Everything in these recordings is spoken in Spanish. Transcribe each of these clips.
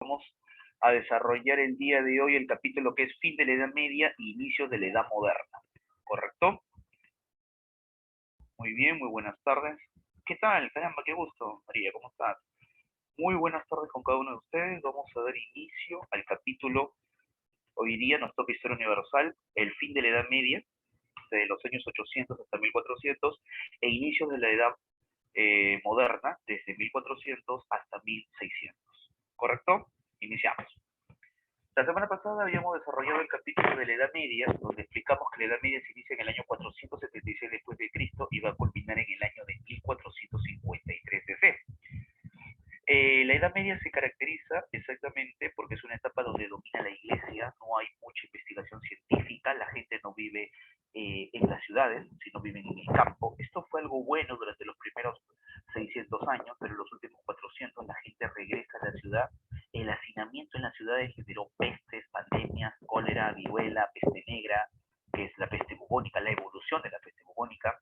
Vamos a desarrollar el día de hoy el capítulo que es fin de la Edad Media e inicios de la Edad Moderna. ¿Correcto? Muy bien, muy buenas tardes. ¿Qué tal? Caramba, qué gusto. María, ¿cómo estás? Muy buenas tardes con cada uno de ustedes. Vamos a dar inicio al capítulo. Hoy día nos toca Historia Universal, el fin de la Edad Media, de los años 800 hasta 1400, e inicios de la Edad Moderna, desde 1400 hasta 1600. ¿Correcto? Iniciamos. La semana pasada habíamos desarrollado el capítulo de la Edad Media, donde explicamos que la Edad Media se inicia en el año 476 después de Cristo y va a culminar en el año de 1453 DC. La Edad Media se caracteriza exactamente porque es una etapa donde domina la iglesia, no hay mucha investigación científica, la gente no vive en las ciudades, sino viven en el campo. Esto fue algo bueno durante los primeros 600 años, pero en los últimos 400 la gente regresa a la ciudad. El hacinamiento en las ciudades generó pestes, pandemias, cólera, viruela, peste negra, que es la peste bubónica, la evolución de la peste bubónica,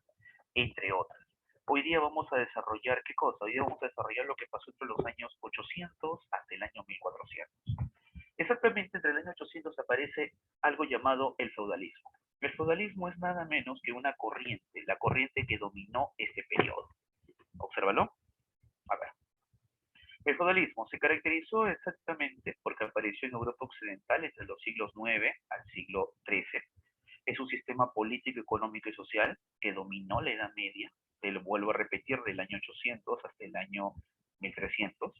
entre otras. Hoy día vamos a desarrollar, ¿qué cosa? Hoy día vamos a desarrollar lo que pasó entre los años 800 hasta el año 1400. Exactamente entre el año 800 aparece algo llamado el feudalismo. El feudalismo es nada menos que una corriente, la corriente que dominó este periodo. Obsérvalo. A ver. El feudalismo se caracterizó exactamente porque apareció en Europa Occidental entre los siglos IX al siglo XIII. Es un sistema político, económico y social que dominó la Edad Media, lo vuelvo a repetir, del año 800 hasta el año 1300.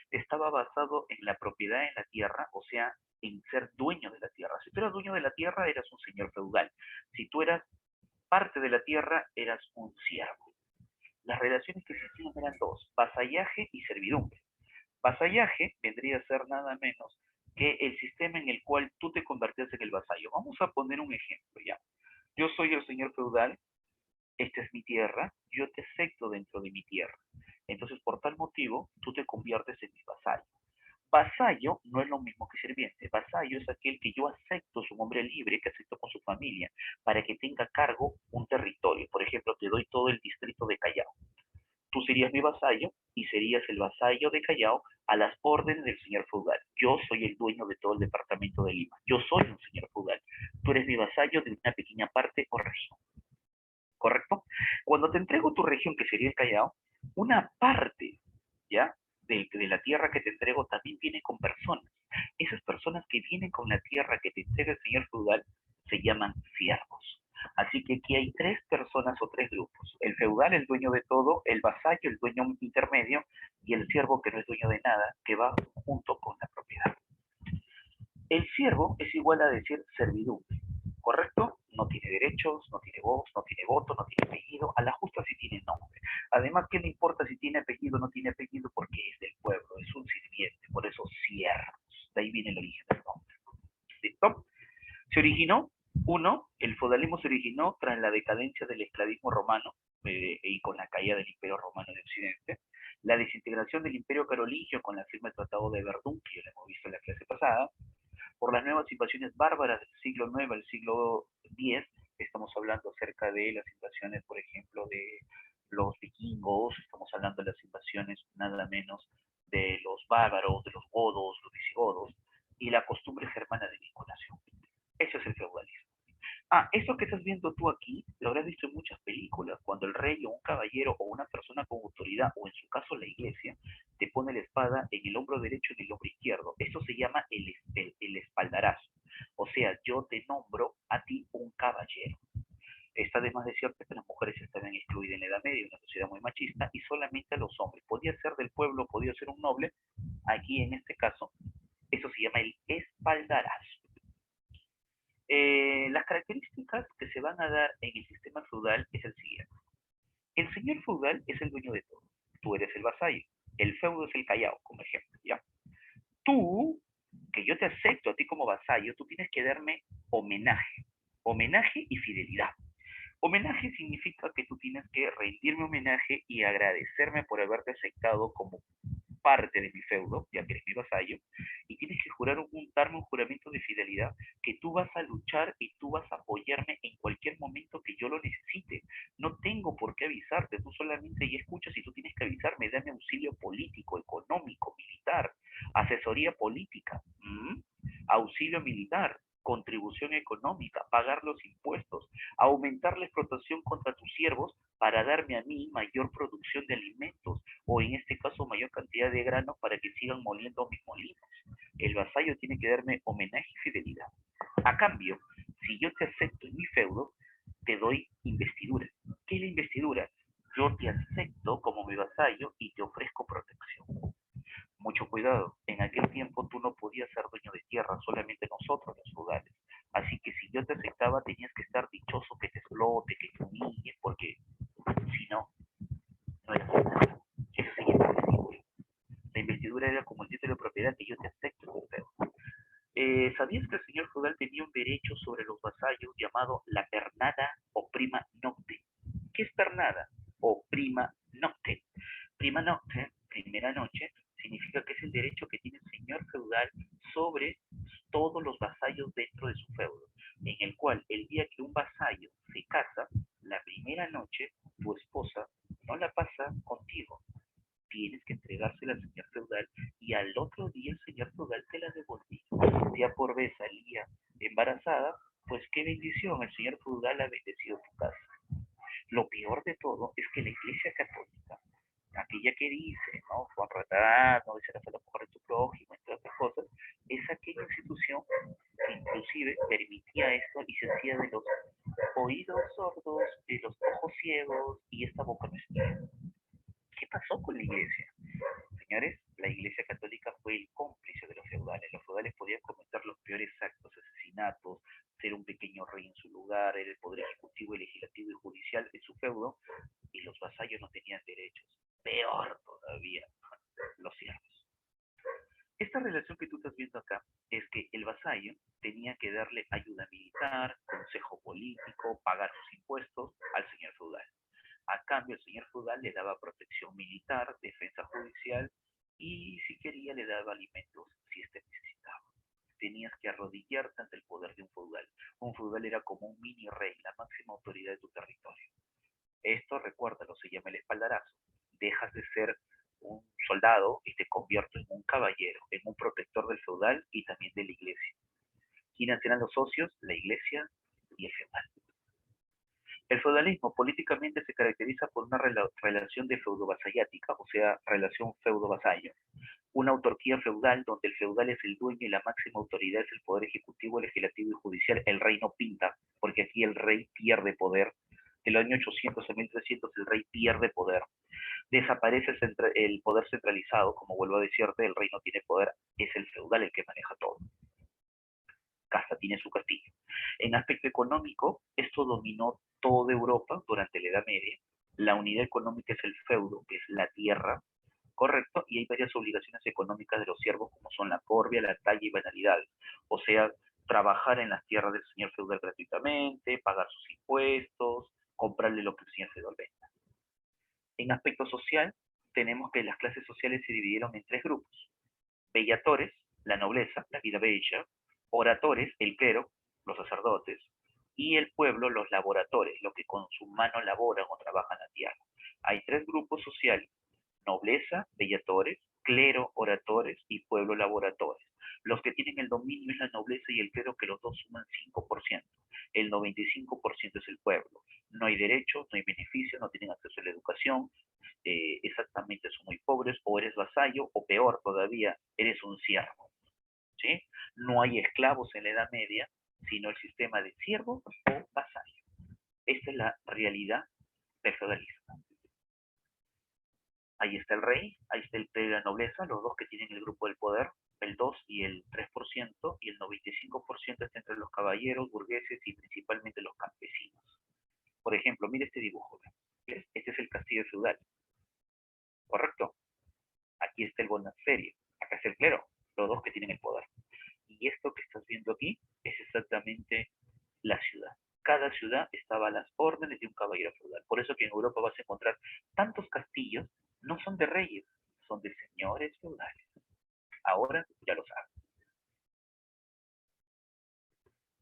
Estaba basado en la propiedad en la tierra, o sea, en ser dueño de la tierra. Si tú eras dueño de la tierra, eras un señor feudal. Si tú eras parte de la tierra, eras un siervo. Las relaciones que existían eran dos: vasallaje y servidumbre. Vasallaje vendría a ser nada menos que el sistema en el cual tú te convertías en el vasallo. Vamos a poner un ejemplo, ¿ya? Yo soy el señor feudal, esta es mi tierra, yo te acepto dentro de mi tierra. Entonces, por tal motivo, tú te conviertes en mi vasallo. Vasallo no es lo mismo que sirviente. Vasallo es aquel que yo acepto, su hombre libre, que acepto con su familia, para que tenga a cargo un territorio. Por ejemplo, te doy todo el distrito de Callao. Tú serías mi vasallo y serías el vasallo de Callao a las órdenes del señor feudal. Yo soy el dueño de todo el departamento de Lima. Yo soy un señor feudal. Tú eres mi vasallo de una pequeña parte o región. ¿Correcto? Cuando te entrego tu región, que sería el Callao, una parte, ¿ya? De la tierra que te entrego también viene con personas. Esas personas que vienen con la tierra que te entrega el señor feudal se llaman siervos. Así que aquí hay tres personas o tres grupos. El feudal, el dueño de todo; el vasallo, el dueño intermedio; y el siervo, que no es dueño de nada, que va junto con la propiedad. El siervo es igual a decir servidumbre, ¿correcto? No tiene derechos, no tiene voz, no tiene voto, no tiene apellido, a la justa sí tiene nombre. Además, ¿qué le importa si tiene apellido o no tiene apellido? Porque es del pueblo, es un sirviente, por eso siervos. De ahí viene el origen del nombre. ¿Listo? Se originó, el feudalismo se originó tras la decadencia del esclavismo romano y con la caída del Imperio Romano de Occidente, la desintegración del Imperio Carolingio con la firma del Tratado de Verdún, que ya lo hemos visto en la clase pasada, por las nuevas invasiones bárbaras del siglo IX al siglo X. Estamos hablando acerca de las invasiones, por ejemplo, de los vikingos, estamos hablando de las invasiones nada menos de los bárbaros, de los godos, los visigodos, y la costumbre germana de vinculación. Eso es el feudalismo. Eso que estás viendo tú aquí, lo habrás visto en muchas películas, cuando el rey o un caballero o una persona con autoridad, o en su caso la iglesia, te pone la espada en el hombro derecho y en el hombro izquierdo. Esto se llama el espaldarazo. O sea, yo te nombro a ti un caballero. Está de más decir que las mujeres estaban excluidas en la Edad Media, una sociedad muy machista, y solamente a los hombres. Podía ser del pueblo, podía ser un noble. Aquí, en este caso, eso se llama el espaldarazo. Las características que se van a dar en el sistema feudal es el siguiente. El señor feudal es el dueño de todo. Tú eres el vasallo. El feudo es el Callao, como ejemplo, ¿ya? Tú, que yo te acepto a ti como vasallo, tú tienes que darme homenaje. Homenaje y fidelidad. Homenaje significa que tú tienes que rendirme homenaje y agradecerme por haberte aceptado como parte de mi feudo, ya que eres mi vasallo, y tienes que darme un juramento de fidelidad, que tú vas a luchar y tú vas a apoyarme en cualquier momento que yo lo necesite. No tengo por qué avisarte, tú solamente ya escuchas y tú tienes que avisarme, dame auxilio político, económico, militar, asesoría política, auxilio militar, contribución económica, pagar los impuestos, aumentar la explotación contra tus siervos para darme a mí mayor producción de alimentos, o en este caso mayor cantidad de granos para que sigan moliendo mis molinos. El vasallo tiene que darme homenaje y fidelidad. A cambio, si yo te acepto en mi feudo, te doy investidura. ¿Qué es la investidura? Yo te acepto como mi vasallo y te ofrezco protección. Mucho cuidado, en aquel tiempo tú no podías ser dueño de tierra, solamente nosotros los feudales. Así que si yo te aceptaba tenías que estar dichoso que te explote, que te humille, porque si no, no eras nada. Eso se llama investidura. La investidura era como el título de propiedad que yo te acepto en tu feudo. ¿Sabías que el señor feudal tenía un derecho sobre los vasallos llamado la pernada o prima nocte? ¿Qué es pernada o prima nocte? Prima nocte, primera noche, significa que es el derecho que tiene el señor feudal sobre todos los vasallos dentro de su feudo, en el cual el día que un vasallo se casa, la primera noche tu esposa no la pasa contigo, tienes que entregársela al señor feudal y al otro día el señor feudal te la devolvía. Si a por vez salía embarazada, pues qué bendición, el señor feudal ha bendecido tu casa. Lo peor de todo es que la Iglesia Católica, aquella que dice, ¿no? Honra, no desearás a la mujer de tu prójimo, entre otras cosas, es aquella institución que inclusive permitía esto y se hacía de los oídos sordos, de los ojos ciegos y esta boca no escucha. ¿Qué pasó con la Iglesia? Señores, la Iglesia Católica fue el cómplice de los feudales. Los feudales podían cometer los peores actos, asesinatos, ser un pequeño rey en su lugar, era el poder ejecutivo, legislativo y judicial en su feudo, y los vasallos no tenían derechos. Peor todavía, los siervos. Esta relación que tú estás viendo acá es que el vasallo tenía que darle ayuda militar, consejo político, pagar sus impuestos al señor feudal. A cambio, el señor feudal le daba protección militar, defensa judicial y, si quería, le daba alimentos si éste necesitaba. Tenías que arrodillarte ante el poder de un feudal. Un feudal era como un mini rey, la máxima autoridad de tu territorio. Esto, recuérdalo, se llama el espaldarazo. Dejas de ser un soldado y te conviertes en un caballero, en un protector del feudal y también de la iglesia. ¿Quiénes eran los socios? La iglesia y el feudal. El feudalismo políticamente se caracteriza por una relación de feudo-vasallática, o sea, relación feudo-vasallo. Una autarquía feudal donde el feudal es el dueño y la máxima autoridad es el poder ejecutivo, legislativo y judicial. El rey no pinta, porque aquí el rey pierde poder. Del año 800 a 1300 el rey pierde poder. Desaparece el poder centralizado, como vuelvo a decirte, el rey no tiene poder, es el feudal el que maneja todo. Casa tiene su castillo. En aspecto económico, esto dominó toda Europa durante la Edad Media. La unidad económica es el feudo, que es la tierra, correcto, y hay varias obligaciones económicas de los siervos, como son la corvia, la talla y banalidades. O sea, trabajar en las tierras del señor feudal gratuitamente, pagar sus impuestos, comprarle lo que el señor feudal venda. En aspecto social, tenemos que las clases sociales se dividieron en tres grupos. Bellatores, la nobleza, la vida bella; oratores, el clero, los sacerdotes; y el pueblo, los laboradores, los que con su mano laboran o trabajan la tierra. Hay tres grupos sociales: nobleza, bellatores; clero, oradores; y pueblo, laboradores. Los que tienen el dominio es la nobleza y el clero, que los dos suman 5%. El 95% es el pueblo. No hay derechos, no hay beneficios, no tienen acceso a la educación, exactamente son muy pobres, o eres vasallo, o peor todavía, eres un siervo. ¿Sí? No hay esclavos en la Edad Media, sino el sistema de siervo o vasallo. Esta es la realidad del feudalismo. Ahí está el rey, ahí está el rey de la nobleza, los dos que tienen el grupo del poder, el 2 y el 3%, y el 95% está entre los caballeros, burgueses y principalmente los campesinos. Por ejemplo, mire este dibujo. Este es el castillo feudal, ¿correcto? Aquí está el monasterio, acá está el clero, los dos que tienen el poder. Y esto que estás viendo aquí es exactamente la ciudad. Cada ciudad estaba a las órdenes de un caballero feudal. Por eso que en Europa vas a encontrar tantos castillos, no son de reyes, son de señores feudales. Ahora ya lo sabes.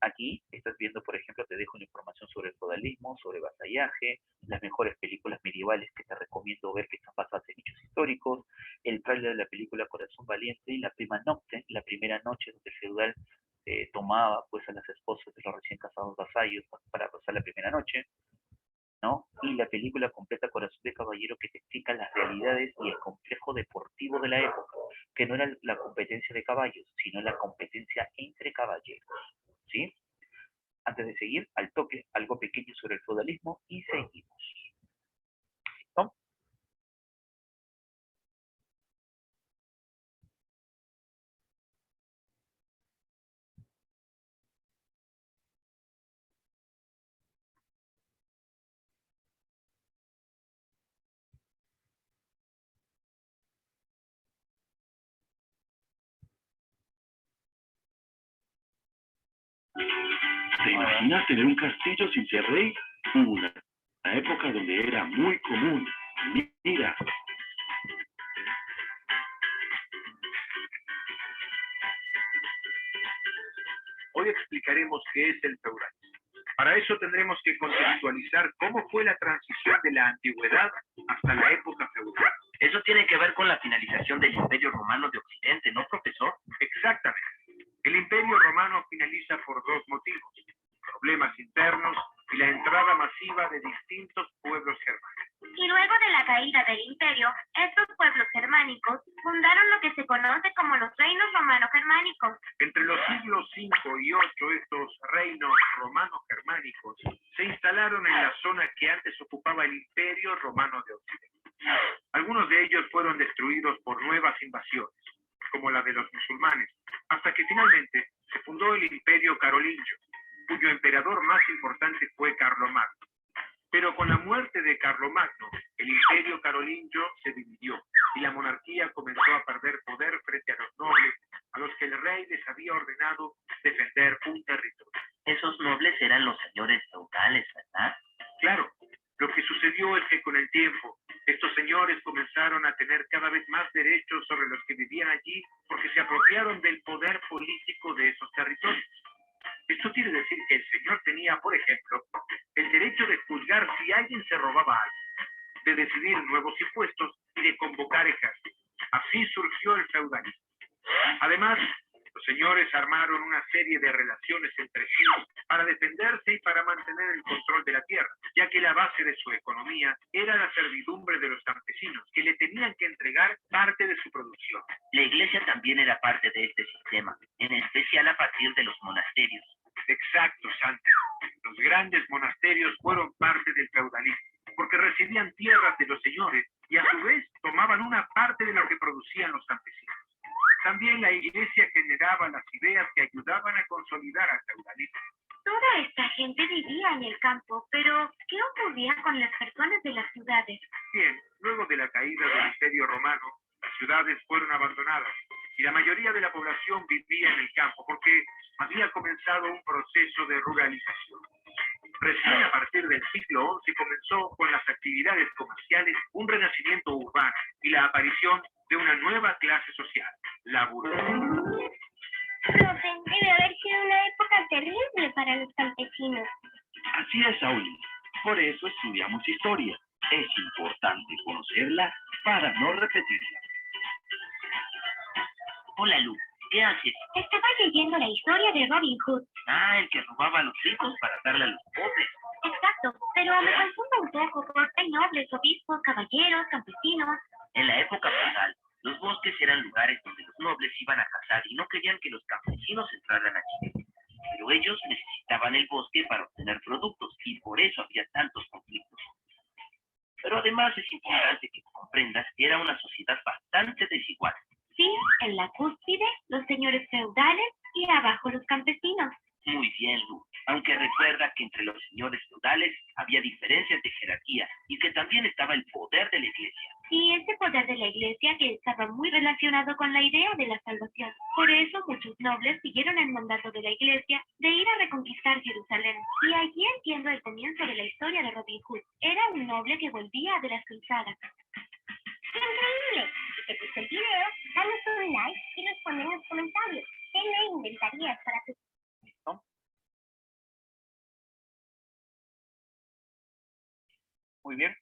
Aquí estás viendo, por ejemplo, te dejo una información sobre el feudalismo, sobre vasallaje, las mejores películas medievales que te recomiendo ver que están basadas en hechos históricos, el tráiler de la película Corazón Valiente y la prima nocte, la primera noche donde el feudal tomaba pues a las esposas de los recién casados vasallos para pasar la primera noche, ¿no? Y la película completa Corazón de Caballero que te explica las realidades y el complejo deportivo de la época, que no era la competencia de caballos, sino la competencia entre caballeros, ¿sí? Antes de seguir, al toque, algo pequeño sobre el feudalismo y seguimos, ¿no? ¿Te imaginas tener un castillo sin ser rey? Hubo una época donde era muy común. Mira, Hoy explicaremos qué es el feudalismo. Para eso tendremos que contextualizar cómo fue la transición de la antigüedad hasta la época feudal. Eso tiene que ver con la finalización del Imperio Romano de Occidente, ¿no, profesor? Exactamente. El Imperio Romano finaliza por dos motivos: problemas internos y la entrada masiva de distintos pueblos germánicos. Y luego de la caída del imperio, estos pueblos germánicos fundaron lo que se conoce como los reinos romano-germánicos. Entre los siglos V y VIII, estos reinos romano-germánicos se instalaron en la zona que antes ocupaba el Imperio Romano de Occidente. Algunos de ellos fueron destruidos por nuevas invasiones, como la de los musulmanes, hasta que finalmente se fundó el Imperio Carolingio, cuyo emperador más importante fue Carlomagno. Pero con la muerte de Carlomagno, el Imperio Carolingio se dividió y la monarquía comenzó a perder poder frente a los nobles, a los que el rey les había ordenado defender un territorio. Esos nobles eran los señores feudales, ¿verdad? Claro, lo que sucedió es que con el tiempo, estos señores comenzaron a tener cada vez más derechos sobre los que vivían allí porque se apropiaron del poder político de esos territorios. Esto quiere decir que el señor tenía, por ejemplo, el derecho de juzgar si alguien se robaba algo, de decidir nuevos impuestos y de convocar ejércitos. Así surgió el feudalismo. Además, los señores armaron una serie de relaciones entre sí para defenderse y para mantener el control de la tierra, ya que la base de su economía era la servidumbre de los campesinos, que le tenían que entregar parte de su producción. La iglesia también era parte de este sistema, en especial a partir de los monasterios. Exacto, Santi. Los grandes monasterios fueron parte del feudalismo, porque recibían tierras de los señores y a su vez tomaban una parte de lo que producían los campesinos. También la iglesia generaba las ideas que ayudaban a consolidar al feudalismo. Toda esta gente vivía en el campo, pero ¿qué ocurría con las personas de las ciudades? Bien, luego de la caída del Imperio Romano, las ciudades fueron abandonadas y la mayoría de la población vivía en el campo porque había comenzado un proceso de ruralización. Recién a partir del siglo XI comenzó con las actividades comerciales un renacimiento urbano y la aparición de una nueva clase social, la burguesía. Profe, debe haber sido una época terrible para los campesinos. así es, Saúl. Por eso estudiamos historia. Es importante conocerla para no repetirla. Hola, Lu, ¿qué haces? Estaba leyendo la historia de Robin Hood. Ah, el que robaba a los ricos para darle a los pobres. Exacto, pero me confundo un poco porque hay nobles, obispos, caballeros, campesinos. En la época feudal, los bosques eran lugares donde los nobles iban a cazar y no querían que los campesinos entraran allí. Pero ellos necesitaban el bosque para obtener productos y por eso había tantos conflictos. Pero además es importante que comprendas que era una sociedad bastante desigual. Sí, en la cúspide, los señores feudales y abajo los campesinos. Muy bien, Lu. Aunque recuerda que entre los señores feudales había diferencias de jerarquía y que también estaba el poder de la iglesia. Y ese poder de la iglesia que estaba muy relacionado con la idea de la salvación. Por eso muchos nobles siguieron el mandato de la iglesia de ir a reconquistar Jerusalén. Y allí entiendo el comienzo de la historia de Robin Hood. Era un noble que volvía de las cruzadas. ¡Increíble! Si te gustó el video, danos un like y responde en los comentarios. ¿Qué le inventarías para tu Muy bien.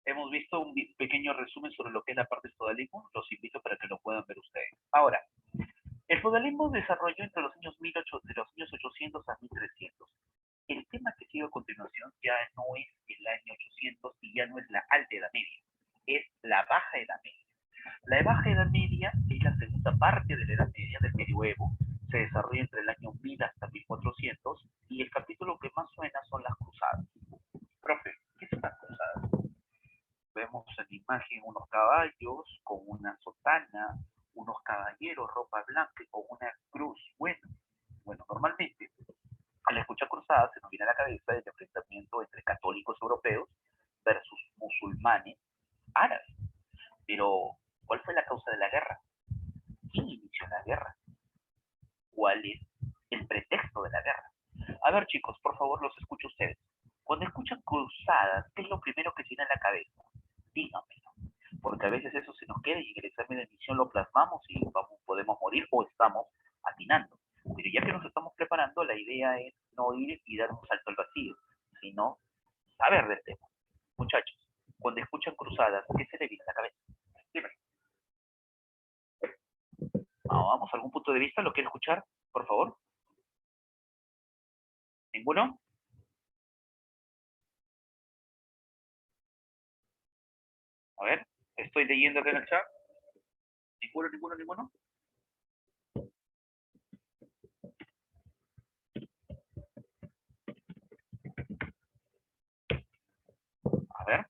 Hemos visto un pequeño resumen sobre lo que es la parte del feudalismo. Los invito para que lo puedan ver ustedes. Ahora, el feudalismo desarrolló entre los años 800 a 1300. El tema que sigue a continuación ya no es el año 800 y ya no es la alta edad media, es la baja edad media. La baja edad media es la segunda parte de la edad media del medioevo, se desarrolla entre el año 1000 hasta 1400 y el capítulo que más suena son las cruzadas. Profe, ¿qué son las cruzadas? Vemos en la imagen unos caballos con una sotana, unos caballeros, ropa blanca y con una cruz. Bueno, normalmente al escuchar cruzadas se nos viene a la cabeza el enfrentamiento entre católicos europeos versus musulmanes árabes. Pero, ¿cuál fue la causa de la guerra? ¿Quién inició la guerra? ¿Cuál es el pretexto de la guerra? A ver, chicos, por favor, los escucho a ustedes. Cuando escuchan cruzadas, ¿qué es lo primero que tiene en la cabeza? Díganmelo. Porque a veces eso se nos queda y en el examen de admisión lo plasmamos y podemos morir o estamos atinando. Pero ya que nos estamos preparando, la idea es no ir y dar un salto al vacío, sino saber del tema. Muchachos, cuando escuchan cruzadas, ¿qué se les viene a la cabeza? Dime. Vamos, ¿algún punto de vista? ¿Lo quiere escuchar, por favor? ¿Ninguno? A ver, estoy leyendo acá en el chat. ¿Ninguno? A ver,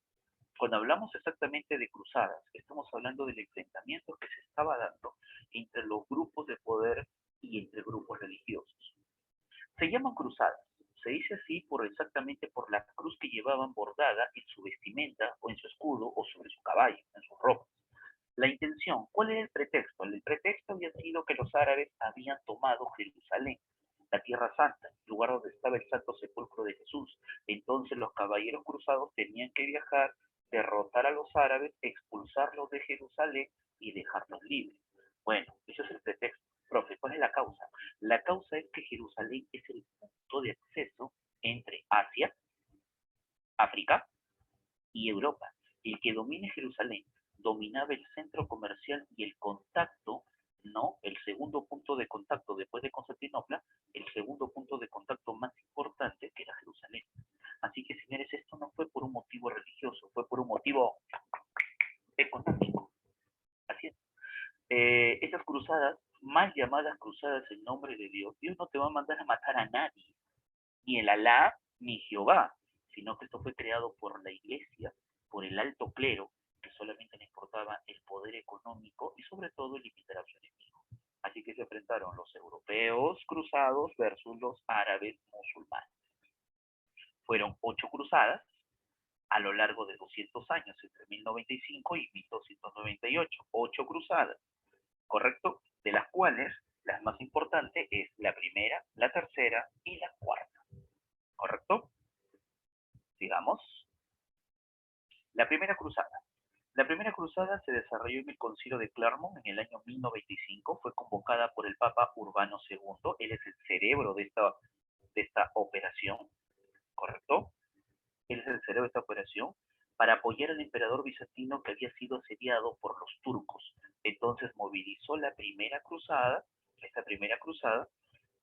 cuando hablamos exactamente de cruzadas, estamos hablando del enfrentamiento que se estaba dando entre los grupos de poder y entre grupos religiosos. Se llaman cruzadas. Se dice así exactamente por la cruz que llevaban bordada en su vestimenta o en su escudo o sobre su caballo, en sus ropas. La intención, ¿cuál era el pretexto? El pretexto había sido que los árabes habían tomado Jerusalén, la Tierra Santa, el lugar donde estaba el Santo Sepulcro de Jesús. Entonces los caballeros cruzados tenían que viajar, derrotar a los árabes, expulsarlos de Jerusalén y dejarlos libres. Bueno, ese es el pretexto. Profe, ¿cuál es la causa? La causa es que Jerusalén es el punto de acceso entre Asia, África y Europa. El que domine Jerusalén dominaba el centro comercial y el contacto, ¿no? El segundo punto de contacto después de Constantinopla, el segundo punto de contacto más importante que era Jerusalén. Así que, señores, esto no fue por un motivo religioso, fue por un motivo económico. Así es. Esas cruzadas, mal llamadas cruzadas en nombre de Dios, Dios no te va a mandar a matar a nadie, ni el Alá, ni Jehová, sino que esto fue creado por la iglesia, por el alto clero, que solamente le importaba el poder económico y sobre todo limitar a su enemigo. Así que se enfrentaron los europeos cruzados versus los árabes musulmanes. Fueron 8 cruzadas a lo largo de 200 años, entre 1095 y 1298. 8 cruzadas, ¿correcto? De las cuales la más importante es la primera, la tercera y la cuarta. ¿Correcto? Sigamos. La primera cruzada. La primera cruzada se desarrolló en el Concilio de Clermont en el año 1095. Fue convocada por el Papa Urbano II. Él es el cerebro de esta operación. ¿Correcto? Él es el cerebro de esta operación para apoyar al emperador bizantino que había sido asediado por los turcos. Entonces movilizó la primera cruzada, esta primera cruzada,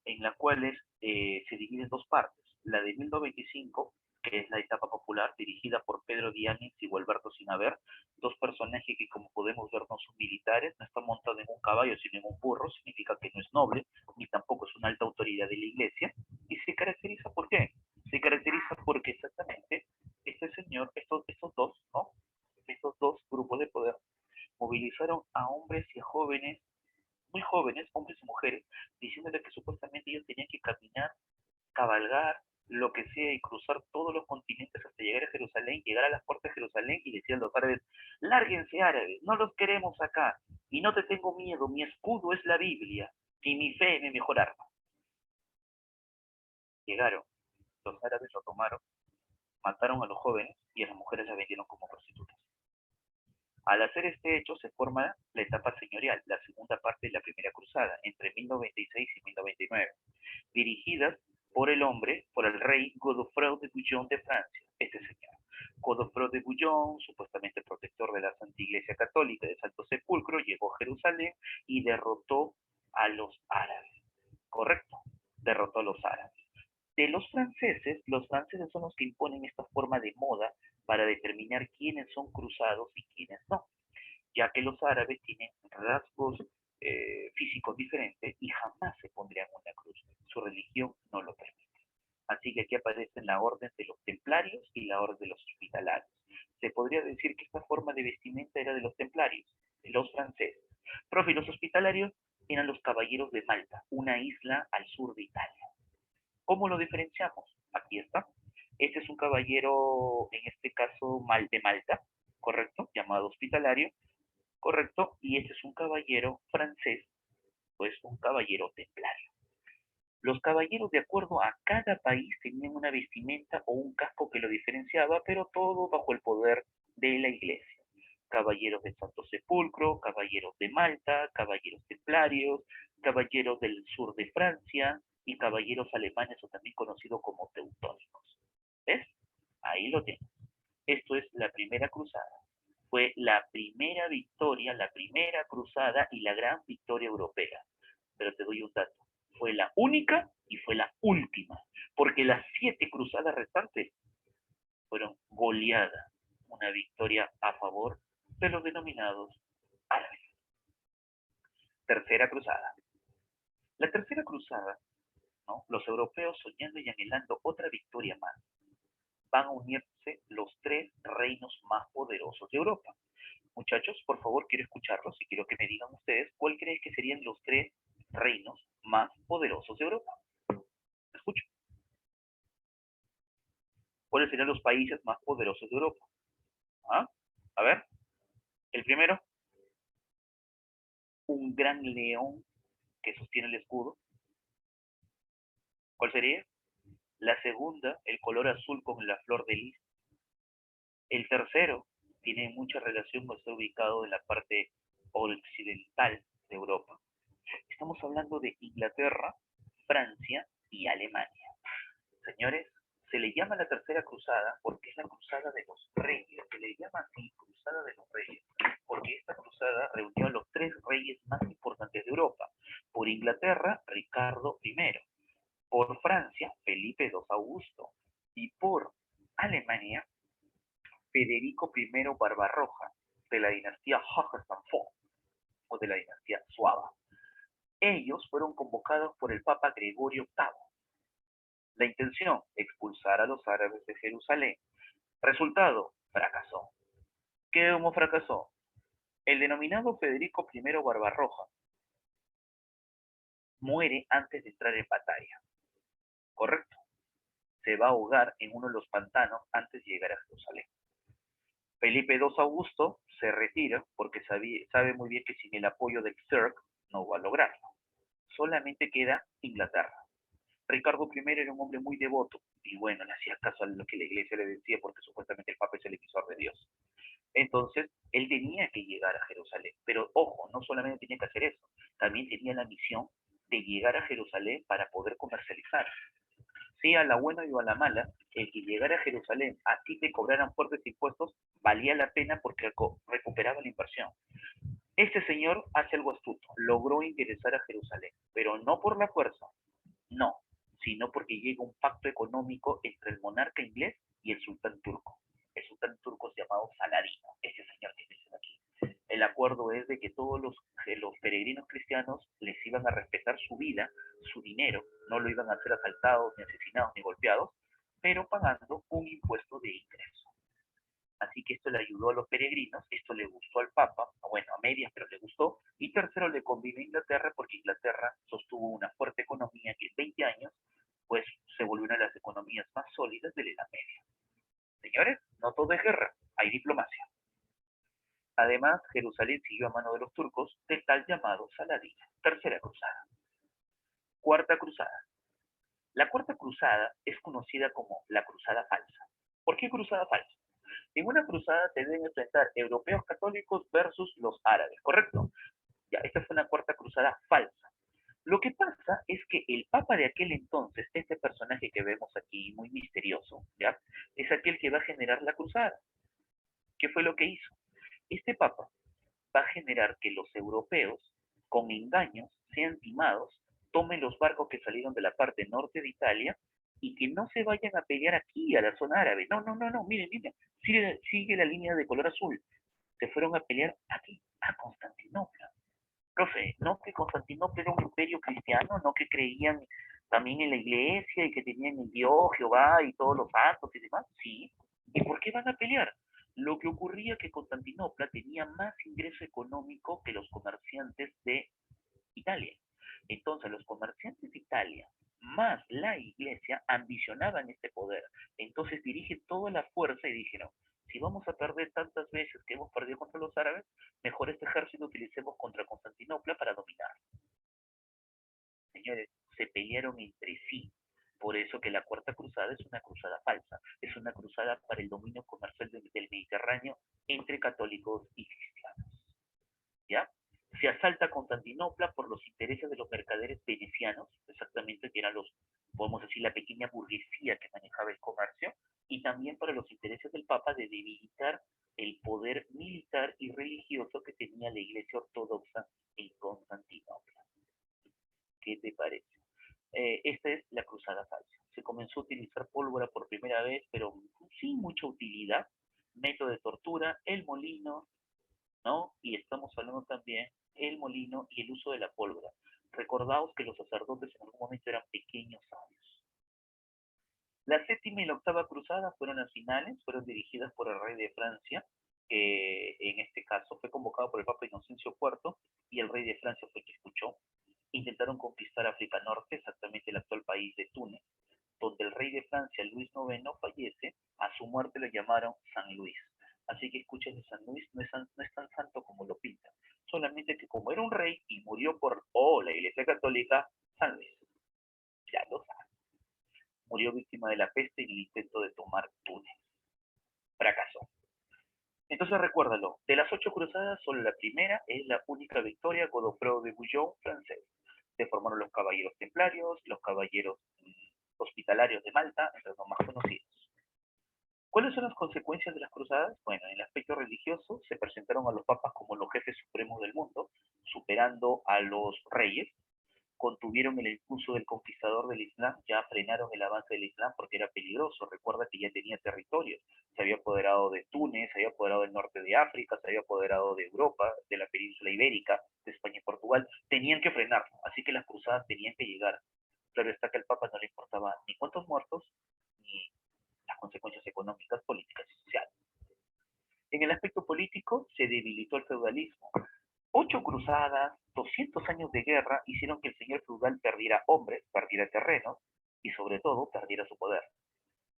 en la cual se divide en dos partes. La de 1095, que es la etapa popular, dirigida por Pedro Diáñez y Gualberto Sinaver, dos personajes que, como podemos ver, no son militares, no están montados en un caballo, sino en un burro, significa que no es noble, ni tampoco es una alta autoridad de la iglesia, y se caracteriza ¿por qué? Se caracteriza porque exactamente este señor, estos dos, ¿no? Estos dos grupos de poder movilizaron a hombres y a jóvenes, muy jóvenes, hombres y mujeres, diciéndole que supuestamente ellos tenían que caminar, cabalgar, lo que sea, y cruzar todos los continentes hasta llegar a Jerusalén, llegar a las puertas de Jerusalén y decían los árabes, lárguense árabes, no los queremos acá, y no te tengo miedo, mi escudo es la Biblia, y mi fe es mi mejor arma. Llegaron, los árabes lo tomaron, mataron a los jóvenes y a las mujeres las vendieron como prostitutas. Al hacer este hecho se forma la etapa señorial, la segunda parte de la primera cruzada, entre 1096 y 1099, dirigidas por el rey Godofredo de Bouillon de Francia, este señor. Godofredo de Bouillon, supuestamente protector de la Santa Iglesia Católica de Santo Sepulcro, llegó a Jerusalén y derrotó a los árabes. ¿Correcto? Derrotó a los árabes. De los franceses son los que imponen esta forma de moda para determinar quiénes son cruzados y quiénes no, ya que los árabes tienen rasgos físicos diferentes y jamás se pondrían una cruz. Su religión no lo permite. Así que aquí aparecen la orden de los templarios y la orden de los hospitalarios. Se podría decir que esta forma de vestimenta era de los templarios, de los franceses. Profe, los hospitalarios eran los caballeros de Malta, una isla al sur de Italia. ¿Cómo lo diferenciamos? Aquí está. Este es un caballero, en este caso, de Malta, ¿correcto? Llamado hospitalario, ¿correcto? Y este es un caballero francés, pues un caballero templario. Los caballeros, de acuerdo a cada país, tenían una vestimenta o un casco que lo diferenciaba, pero todo bajo el poder de la iglesia. Caballeros de Santo Sepulcro, caballeros de Malta, caballeros templarios, caballeros del sur de Francia y caballeros alemanes, o también conocidos como teutónicos. ¿Ves? Ahí lo tenemos. Esto es la primera cruzada. Fue la primera victoria, la primera cruzada y la gran victoria europea. Pero te doy un dato. Fue la única y fue la última, porque las 7 cruzadas restantes fueron goleadas, una victoria a favor de los denominados árabes. Tercera cruzada. La tercera cruzada, ¿no? Los europeos, soñando y anhelando otra victoria más, van a unirse los 3 reinos más poderosos de Europa. Muchachos, por favor, quiero escucharlos y quiero que me digan ustedes cuál creen que serían los 3 reinos más poderosos de Europa. Escucho. ¿Cuáles serían los países más poderosos de Europa? ¿Ah? A ver. El primero, un gran león que sostiene el escudo. ¿Cuál sería? La segunda, el color azul con la flor de lis. El tercero, tiene mucha relación con estar ubicado en la parte occidental de Europa. Estamos hablando de Inglaterra, Francia y Alemania. Señores, se le llama la tercera cruzada porque es la cruzada de los reyes. Se le llama así cruzada de los reyes porque esta cruzada reunió a los 3 reyes más importantes de Europa. Por Inglaterra, Ricardo I. Por Francia, Felipe II Augusto. Y por Alemania, Federico I Barbarroja, de la dinastía Hohenstaufen o de la dinastía Suaba. Ellos fueron convocados por el Papa Gregorio VIII. La intención, expulsar a los árabes de Jerusalén. Resultado, fracasó. ¿Cómo fracasó? El denominado Federico I Barbarroja muere antes de entrar en batalla. ¿Correcto? Se va a ahogar en uno de los pantanos antes de llegar a Jerusalén. Felipe II Augusto se retira porque sabe muy bien que sin el apoyo del Cirque no va a lograrlo. Solamente queda Inglaterra. Ricardo I era un hombre muy devoto y bueno, le hacía caso a lo que la iglesia le decía porque supuestamente el Papa es el emisor de Dios. Entonces, él tenía que llegar a Jerusalén. Pero ojo, no solamente tenía que hacer eso, también tenía la misión de llegar a Jerusalén para poder comercializar. Sea a la buena y a la mala, el que llegara a Jerusalén, así te cobraran fuertes impuestos, valía la pena porque recuperaba la inversión. Este señor hace algo astuto, logró ingresar a Jerusalén, pero no por la fuerza, no, sino porque llega un pacto económico entre el monarca inglés y el sultán turco. El sultán turco es llamado Saladino, ese señor que dice aquí. El acuerdo es de que todos los peregrinos cristianos les iban a respetar su vida, su dinero, no lo iban a hacer asaltados, ni asesinados, ni golpeados, pero pagando un impuesto de ingreso. Así que esto le ayudó a los peregrinos, esto le gustó al Papa, bueno, a medias, pero le gustó, y tercero le convino a Inglaterra porque Inglaterra sostuvo una fuerte economía que en 20 años, pues se volvió una de las economías más sólidas de la Edad Media. Señores, no todo es guerra, hay diplomacia. Además, Jerusalén siguió a mano de los turcos del tal llamado Saladino. Tercera cruzada. Cuarta cruzada. La cuarta cruzada es conocida como la cruzada falsa. ¿Por qué cruzada falsa? En una cruzada se deben enfrentar europeos católicos versus los árabes, ¿correcto? Ya, esta fue una cuarta cruzada falsa. Lo que pasa es que el Papa de aquel entonces, este personaje que vemos aquí, muy misterioso, ¿ya? Es aquel que va a generar la cruzada. ¿Qué fue lo que hizo? Este Papa va a generar que los europeos, con engaños, sean timados, tomen los barcos que salieron de la parte norte de Italia y que no se vayan a pelear aquí a la zona árabe. No, no, no, no, miren, miren, sigue la línea de color azul. Se fueron a pelear aquí, a Constantinopla. Profe, no que Constantinopla era un imperio cristiano, no que creían también en la iglesia y que tenían el Dios, Jehová y todos los santos y demás. Sí. ¿Y por qué van a pelear? Lo que ocurría es que Constantinopla tenía más ingreso económico que los comerciantes de Italia. Entonces, los comerciantes de Italia más la iglesia ambicionaban este poder. Entonces dirigen toda la fuerza y dijeron, si vamos a perder tantas veces que hemos perdido contra los árabes, mejor este ejército lo utilicemos contra Constantinopla para dominar. Señores, se pelearon entre sí. Por eso que la Cuarta Cruzada es una cruzada falsa. Es una cruzada para el dominio comercial del Mediterráneo entre católicos y cristianos. ¿Ya? Se asalta Constantinopla por los intereses de los mercaderes venecianos, exactamente que eran los, podemos decir, la pequeña burguesía que manejaba el comercio, y también para los intereses del Papa de debilitar el poder militar y religioso que tenía la Iglesia Ortodoxa en Constantinopla. ¿Qué te parece? Esta es la cruzada falsa. Se comenzó a utilizar pólvora por primera vez, pero sin mucha utilidad. Método de tortura, el molino, ¿no? Y estamos hablando también el molino y el uso de la pólvora. Recordaos que los sacerdotes en algún momento eran pequeños sabios. La séptima y la octava cruzada fueron las finales, fueron dirigidas por el rey de Francia, que en este caso fue convocado por el Papa Inocencio IV, y el rey de Francia fue el que escuchó. Intentaron conquistar África Norte, exactamente el actual país de Túnez, donde el rey de Francia, Luis IX, fallece. A su muerte lo llamaron San Luis. Así que escuchen, San Luis no es tan santo como lo pintan. Solamente que como era un rey y murió por la Iglesia Católica, San Luis, ya lo saben, murió víctima de la peste en el intento de tomar Túnez. Fracasó. Entonces recuérdalo, de las 8 cruzadas, solo la primera es la única victoria, Godofredo de Bouillon, francés. Se formaron los caballeros templarios, los caballeros hospitalarios de Malta, entre los más conocidos. ¿Cuáles son las consecuencias de las cruzadas? Bueno, en el aspecto religioso se presentaron a los papas como los jefes supremos del mundo, superando a los reyes, contuvieron el impulso del conquistador del Islam, ya frenaron el avance del Islam porque era peligroso. Recuerda que ya tenía territorios, se había apoderado de Túnez, se había apoderado del norte de África, se había apoderado de Europa, de la península ibérica, de España y Portugal. Tenían que frenarlo, así que las cruzadas tenían que llegar. Claro está que al Papa no le importaba ni cuántos muertos, ni las consecuencias económicas, políticas y sociales. En el aspecto político se debilitó el feudalismo. 8 cruzadas, 200 años de guerra hicieron que el señor feudal perdiera hombres, perdiera terrenos y sobre todo perdiera su poder.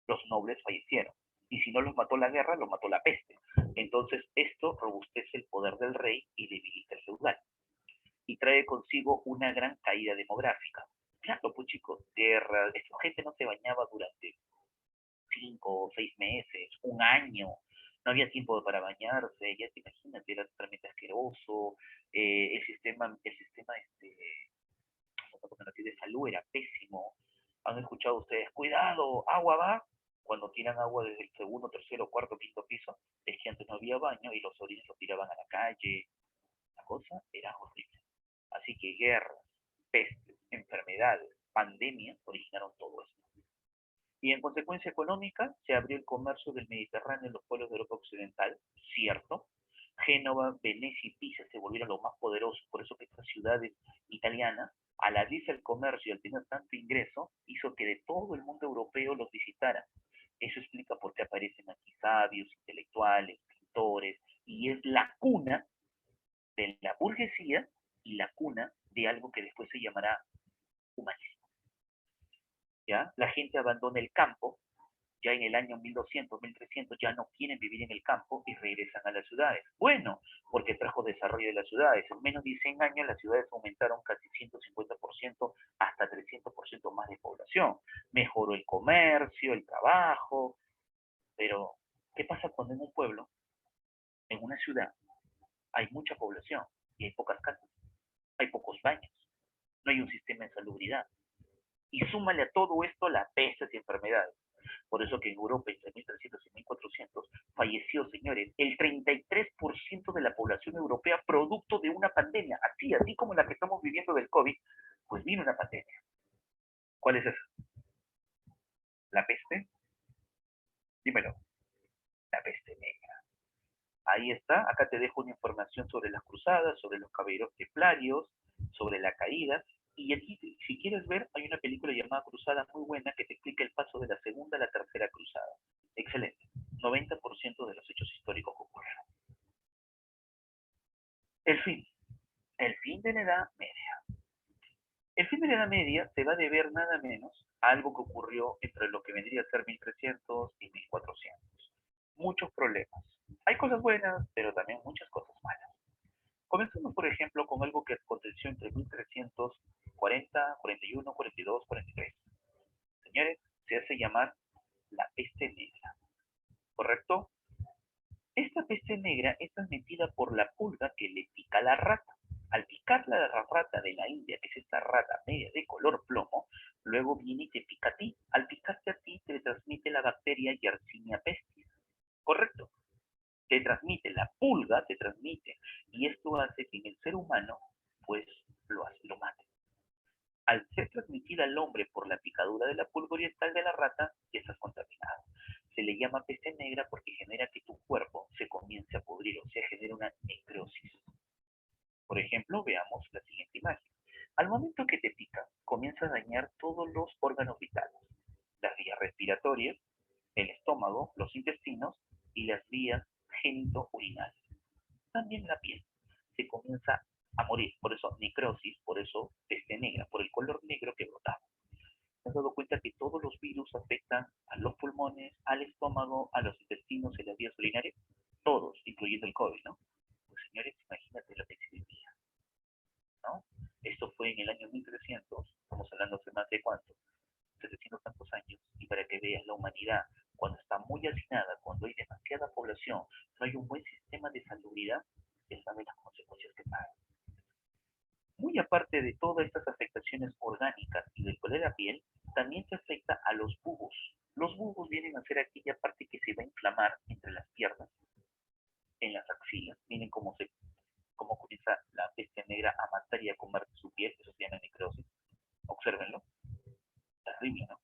Los nobles fallecieron y si no los mató la guerra, los mató la peste. Entonces esto robustece el poder del rey y debilita el feudal. Y trae consigo una gran caída demográfica. Claro, pues chicos, guerra, esta gente no se bañaba durante 5 o 6 meses, un año, no había tiempo para bañarse, ya te imaginas, era totalmente asqueroso, el sistema de salud era pésimo. Han escuchado ustedes, cuidado, agua va, cuando tiran agua desde el segundo, tercero, cuarto, quinto piso, es que antes no había baño y los orines los tiraban a la calle, la cosa era horrible. Así que guerras, pestes, enfermedades, pandemias originaron todo esto. Y en consecuencia económica se abrió el comercio del Mediterráneo en los pueblos de Europa Occidental, cierto. Génova, Venecia y Pisa se volvieron los más poderosos, por eso que estas ciudades italianas, al abrirse el comercio y al tener tanto ingreso, hizo que de todo el mundo europeo los visitaran. Eso explica por qué aparecen aquí sabios, intelectuales, pintores, y es la cuna de la burguesía y la cuna de algo que después se llamará humanismo. ¿Ya? La gente abandona el campo, ya en el año 1200, 1300 ya no quieren vivir en el campo y regresan a las ciudades. Bueno, porque trajo desarrollo de las ciudades. En menos de 100 años las ciudades aumentaron casi 150% hasta 300% más de población. Mejoró el comercio, el trabajo, pero ¿qué pasa cuando en un pueblo, en una ciudad, hay mucha población y hay pocas casas, hay pocos baños, no hay un sistema de salubridad. Y súmale a todo esto la peste y enfermedades. Por eso que en Europa, entre 1300 y 1400, falleció, señores, el 33% de la población europea producto de una pandemia. Así como la que estamos viviendo del COVID, pues vino una pandemia. ¿Cuál es esa? ¿La peste? Dímelo. La peste negra. Ahí está. Acá te dejo una información sobre las cruzadas, sobre los caballeros templarios, sobre la caída. Y aquí, si quieres ver, hay una película llamada Cruzada muy buena que te explica el paso de la segunda a la tercera cruzada. Excelente. 90% de los hechos históricos ocurrieron. El fin. El fin de la Edad Media. El fin de la Edad Media se va a deber nada menos a algo que ocurrió entre lo que vendría a ser 1300 y 1400. Muchos problemas. Hay cosas buenas, pero también muchas cosas malas. Comencemos, por ejemplo, con algo que aconteció entre 1340, 41, 42, 43. Señores, se hace llamar la peste negra. ¿Correcto? Esta peste negra es transmitida por la pulga que le pica a la rata. Al picar la rata de la India, que es esta rata media de color plomo, luego viene y te pica a ti. Al picarte a ti, te transmite la bacteria Yersinia pestis. ¿Correcto? Te transmite, la pulga te transmite, y esto hace que en el ser humano, pues, lo mate. Al ser transmitida al hombre por la picadura de la pulga oriental de la rata, ya estás contaminado. Se le llama peste negra porque genera que tu cuerpo se comience a pudrir, o sea, genera una necrosis. Por ejemplo, veamos la siguiente imagen. Al momento que te pica, comienza a dañar todos los órganos vitales, las vías respiratorias, el estómago, los intestinos y las vías genito-urinarias. También la piel se comienza a morir, por eso necrosis, por eso peste negra, por el color negro que brotaba. ¿Te has dado cuenta que todos los virus afectan a los pulmones, al estómago, a los intestinos y las vías urinarias? Todos, incluyendo el COVID, ¿no? Pues señores, imagínate lo que existía, ¿no? Esto fue en el año 1300, estamos hablando hace más de cuánto, 700 tantos años, y para que veas la humanidad, cuando está muy hacinada, cuando hay demasiada población, no hay un buen sistema de salubridad, ya saben las consecuencias que pagan. Muy aparte de todas estas afectaciones orgánicas y del color de la piel, también se afecta a los bubos. Los bubos vienen a ser aquella parte que se va a inflamar entre las piernas, en las axilas. Miren cómo comienza la peste negra a matar y a comer su piel, eso se llama necrosis. Obsérvenlo. Terrible, ¿no?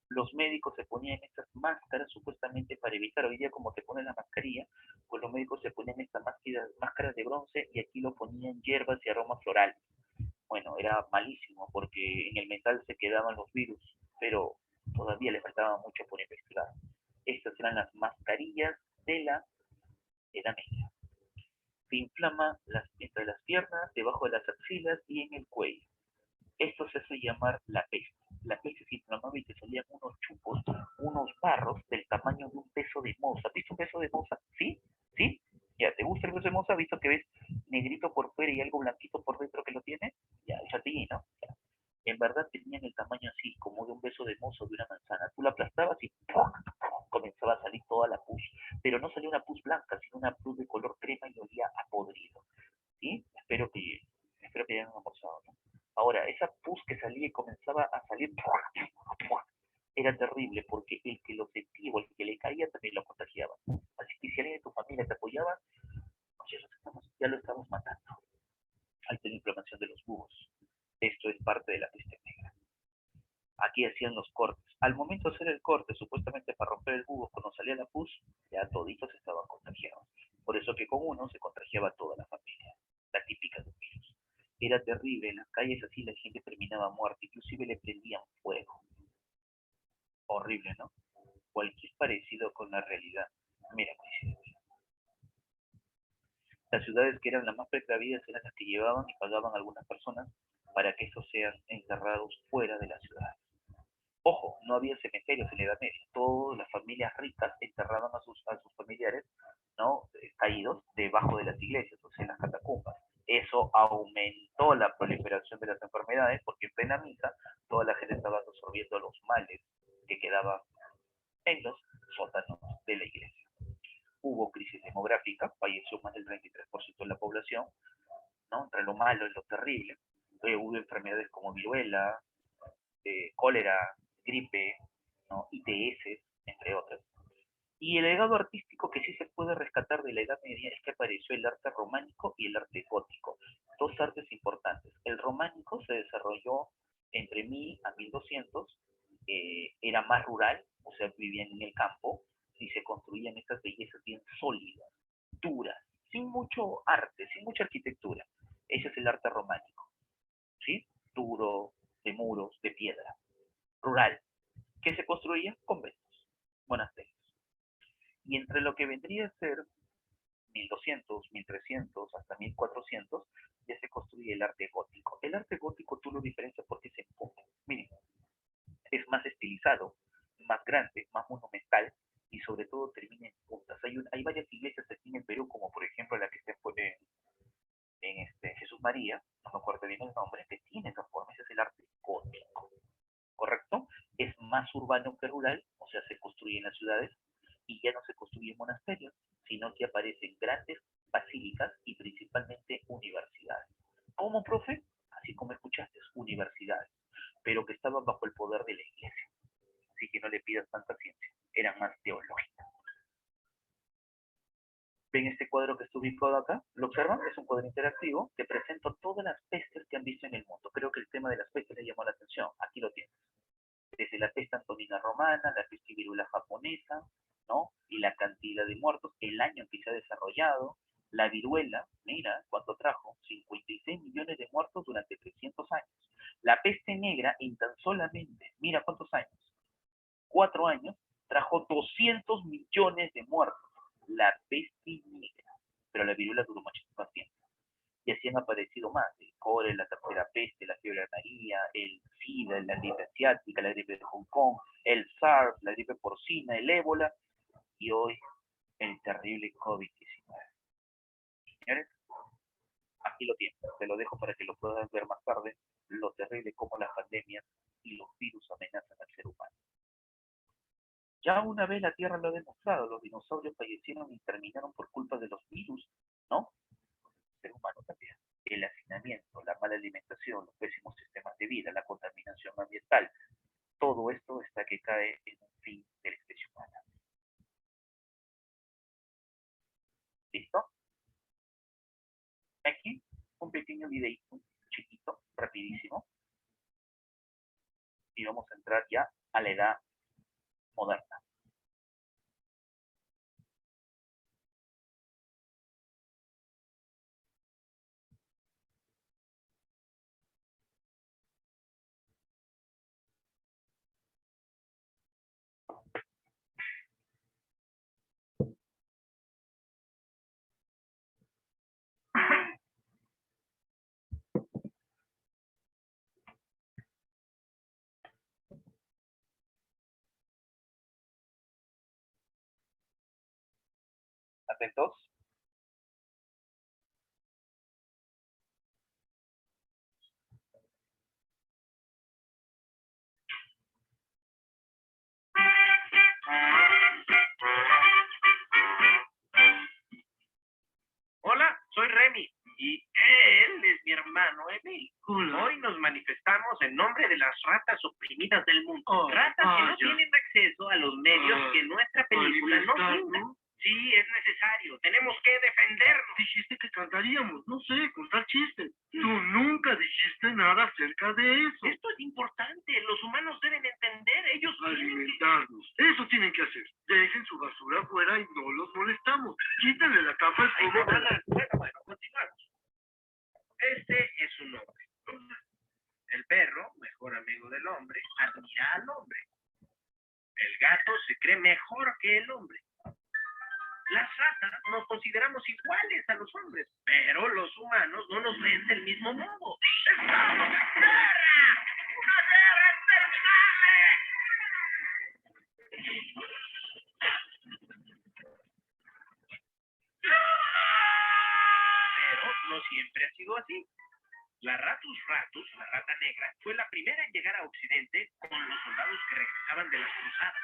Los médicos se ponían estas máscaras supuestamente para evitar, hoy día como te ponen la mascarilla, pues los médicos se ponían estas máscaras de bronce y aquí lo ponían hierbas y aromas florales. Bueno, era malísimo porque en el metal se quedaban los virus, pero todavía le faltaba mucho por investigar. Estas eran las mascarillas de la Edad Media. Se inflama entre las piernas, debajo de las axilas y en el cuello. Esto se hace llamar la peste. La peste se inflamaba y te salían unos chupos, unos barros del tamaño de un beso de moza. ¿Has visto un beso de moza? ¿Sí? ¿Sí? Ya, ¿te gusta el beso de moza? ¿Has visto que ves negrito por fuera y algo blanquito por dentro que lo tiene? Ya, es a ti, ¿no? Ya. En verdad tenían el tamaño así, como de un beso de moza o de una manzana. Tú la aplastabas y ¡pum! Comenzaba a salir toda la pus. Pero no salía una pus blanca, sino una pus de color crema y olía a podrido. ¿Sí? Espero que hayan almorzado, ¿no? Ahora, esa pus que salía y comenzaba a salir era terrible porque el que lo sentía o el que le caía también lo contagiaba. Así que si alguien de tu familia te apoyaba, ya lo estamos matando. Alta inflamación de los bubos. Esto es parte de la peste negra. Aquí hacían los cortes. Al momento de hacer el corte, supuestamente para romper el bubo, cuando salía la pus, ya toditos estaban contagiados. Por eso que con uno se contagiaba toda la familia. La típica de un virus. Era terrible, en las calles así la gente terminaba muerta, inclusive le prendían fuego. Horrible, ¿no? Cualquier parecido con la realidad. Mira, coincidencia. Las ciudades que eran las más precavidas eran las que llevaban y pagaban a algunas personas para que estos sean enterrados fuera de la ciudad. Ojo, no había cementerios en la Edad Media. Todas las familias ricas enterraban a sus familiares, ¿no? Caídos debajo de las iglesias, o sea, en las catacumbas. Eso aumentó la proliferación de las enfermedades porque en plena misa toda la gente estaba absorbiendo los males que quedaban en los sótanos de la iglesia. Hubo crisis demográfica, falleció más del 33% de la población, ¿no? Entre lo malo y lo terrible. hubo enfermedades como viruela, cólera, gripe, ¿no? ITS, entre otras. Y el legado artístico que sí se puede rescatar de la Edad Media es que apareció el arte románico y el arte gótico, dos artes importantes. El románico se desarrolló entre 1000 a 1200, era más rural, o sea, vivían en el campo y se construían estas bellezas bien sólidas, duras, sin mucho arte, sin mucha arquitectura. Ese es el arte románico, ¿sí? Duro, de muros, de piedra, rural. ¿Qué se construía? Conventos, monasterios. Y entre lo que vendría a ser 1200, 1300 hasta 1400, ya se construye el arte gótico. El arte gótico tú lo diferencias porque se enfoca. Miren, es más estilizado, más grande, más monumental y sobre todo termina en puntas. Hay varias iglesias aquí en el Perú, como por ejemplo la que está en Jesús María, no me acuerdo bien el nombre, que tiene esa forma, ese es el arte gótico, ¿correcto? Es más urbano que rural, o sea, se construye en las ciudades y ya no se construye en monasterios, sino que aparecen grandes basílicas y principalmente universidades. ¿Cómo, profe? Así como escuchaste, universidades, pero que estaban bajo el poder de la iglesia. Así que no le pidas tanta ciencia, eran más teológicas. ¿Ven este cuadro que está ubicado acá? ¿Lo observan? Es un cuadro interactivo que presenta todas las pestes que han visto en el mundo. Creo que el tema de las pestes les llamó la atención. Aquí lo tienes. Desde la peste antonina romana, la peste viruela japonesa, ¿no? Y la cantidad de muertos, el año en que se ha desarrollado, la viruela, mira cuánto trajo, 56 millones de muertos durante 300 años. La peste negra, en tan solamente, mira cuántos años, 4 años, trajo 200 millones de muertos. La peste negra, pero la viruela duró mucho más tiempo. Y así han aparecido más, el cólera, la tercera peste, la fiebre amarilla, el SIDA, la gripe asiática, la gripe de Hong Kong, el SARS, la gripe porcina, el ébola, y hoy el terrible COVID-19. Señores, aquí lo tienen, te lo dejo para que lo puedan ver más tarde, lo terrible como las pandemias y los virus amenazan al ser humano. Ya una vez la Tierra lo ha demostrado, los dinosaurios fallecieron y terminaron por culpa de los virus, ¿no? El ser humano también. El hacinamiento, la mala alimentación, los pésimos sistemas de vida, la contaminación ambiental, todo esto está que cae en un fin de la especie humana. ¿Listo? Aquí un pequeño videito chiquito, rapidísimo, y vamos a entrar ya a la edad moderna. ¿Atentos? Hola, soy Remy y él es mi hermano Emil. Hoy nos manifestamos en nombre de las ratas oprimidas del mundo. Ratas que no tienen acceso a los medios que nuestra película nos brinda. Sí, es necesario. Tenemos que defendernos. Dijiste que cantaríamos, no sé, contar chistes. Tú nunca dijiste nada acerca de eso. Esto es importante. Los humanos deben entender. Ellos tienen que... Alimentarnos. Eso tienen que hacer. Dejen su basura afuera y no los molestamos. Quítenle la capa al fuego. Bueno, continuamos. Este es un hombre. El perro, mejor amigo del hombre, admira al hombre. El gato se cree mejor que el hombre. Las ratas nos consideramos iguales a los hombres, pero los humanos no nos ven del mismo modo. ¡Estamos en guerra! ¡Una guerra interminable! Pero no siempre ha sido así. La Ratus Ratus, la rata negra, fue la primera en llegar a Occidente con los soldados que regresaban de las cruzadas.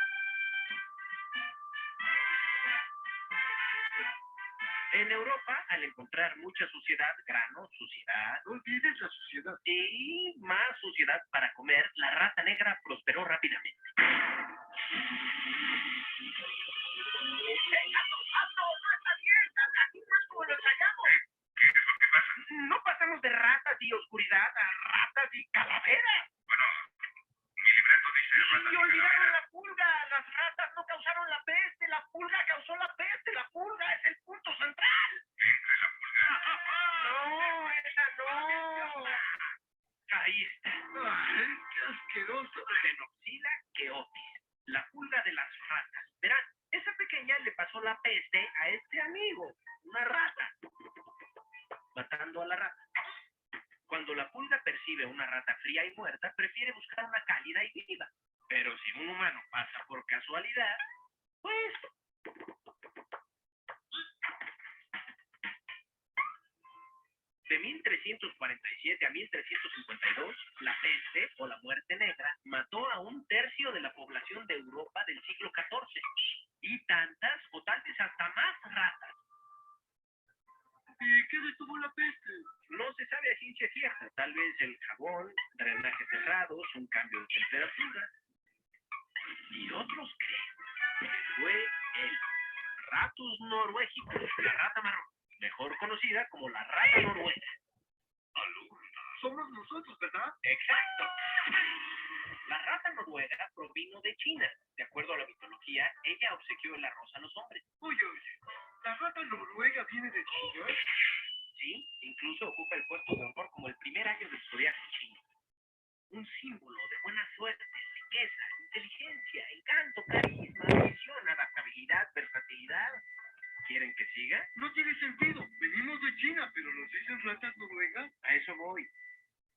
En Europa, al encontrar mucha suciedad, grano, suciedad... No olvides la suciedad. Y sin más suciedad para comer, la rata negra prosperó rápidamente. No pasamos de ratas y oscuridad a ratas y calaveras. Mi libreto dice ratas Y olvidaron la pulga. Las ratas no causaron la peste. La pulga causó la peste. La pulga es el punto central. No, esa no. Ahí está. ¡Ay, qué asqueroso! Xenophila queotis, la pulga de las ratas. Verán, esa pequeña le pasó la peste a este amigo, una rata, matando a la rata. Cuando la pulga percibe una rata fría y muerta, prefiere buscar una cálida y viva. Pero si un humano pasa por casualidad, pues... De 1347 a 1352, la peste o la muerte negra mató a 1/3 de la población de Europa del siglo XIV y tantas o tal vez hasta más ratas. ¿Y qué detuvo la peste? No se sabe a ciencia cierta, tal vez el jabón, drenajes cerrados, un cambio de temperatura. Y otros creen que fue el Ratus norvegicus, la rata marrón, mejor conocida como la rata noruega. Somos nosotros, ¿verdad? Exacto. La rata noruega provino de China. De acuerdo a la mitología, ella obsequió el arroz a los hombres. Oye, ¿la rata noruega viene de China? Sí, incluso ocupa el puesto de honor como el primer año del zodiaco chino. Un símbolo de buena suerte, riqueza, inteligencia, encanto, carisma, visión, adaptabilidad, versatilidad. ¿Quieren que siga? No tiene sentido. Venimos de China, pero nos dicen ratas noruegas. A eso voy.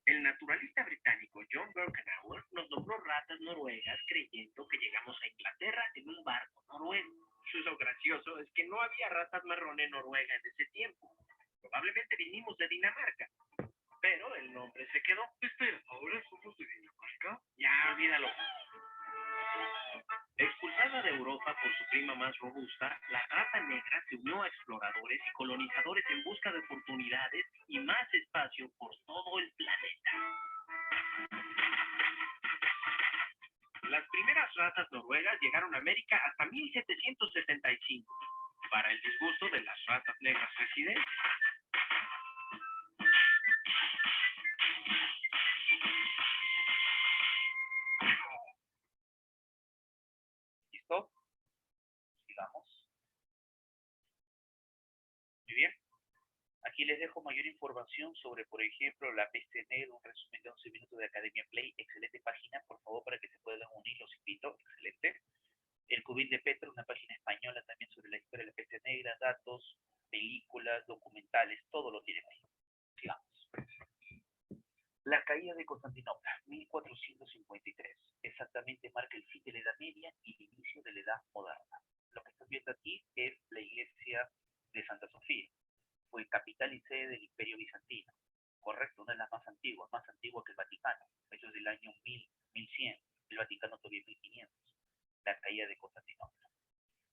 El naturalista británico John Birkenauer nos nombró ratas noruegas creyendo que llegamos a Inglaterra en un barco noruego. Lo gracioso es que no había ratas marrones en Noruega en ese tiempo. Probablemente vinimos de Dinamarca. Pero el nombre se quedó. Espera, ¿ahora somos de Dinamarca? Ya, olvídalo. Expulsada de Europa por su prima más robusta, la rata negra se unió a exploradores y colonizadores en busca de oportunidades y más espacio por todo el planeta. Las primeras ratas noruegas llegaron a América hasta 1765, para el disgusto de las ratas negras residentes. ¿Listo? Sigamos. Muy bien. Aquí les dejo mayor información sobre, por ejemplo, la peste negra, un resumen de 11 minutos de Academia Play. Excelente página, por favor, para que se puedan unir, los invito. Excelente. El Cubil de Petra, una página española también sobre la historia de la peste negra, datos, películas, documentales, todo lo tienen ahí. Sigamos. La caída de Constantinopla, 1453. Exactamente marca el fin de la Edad Media y el inicio de la Edad Moderna. Lo que están viendo aquí es la iglesia de Santa Sofía. Fue capital y sede del Imperio Bizantino. Correcto, una de las más antigua que el Vaticano. Eso es del año 1100. El Vaticano todavía 1500. La caída de Constantinopla.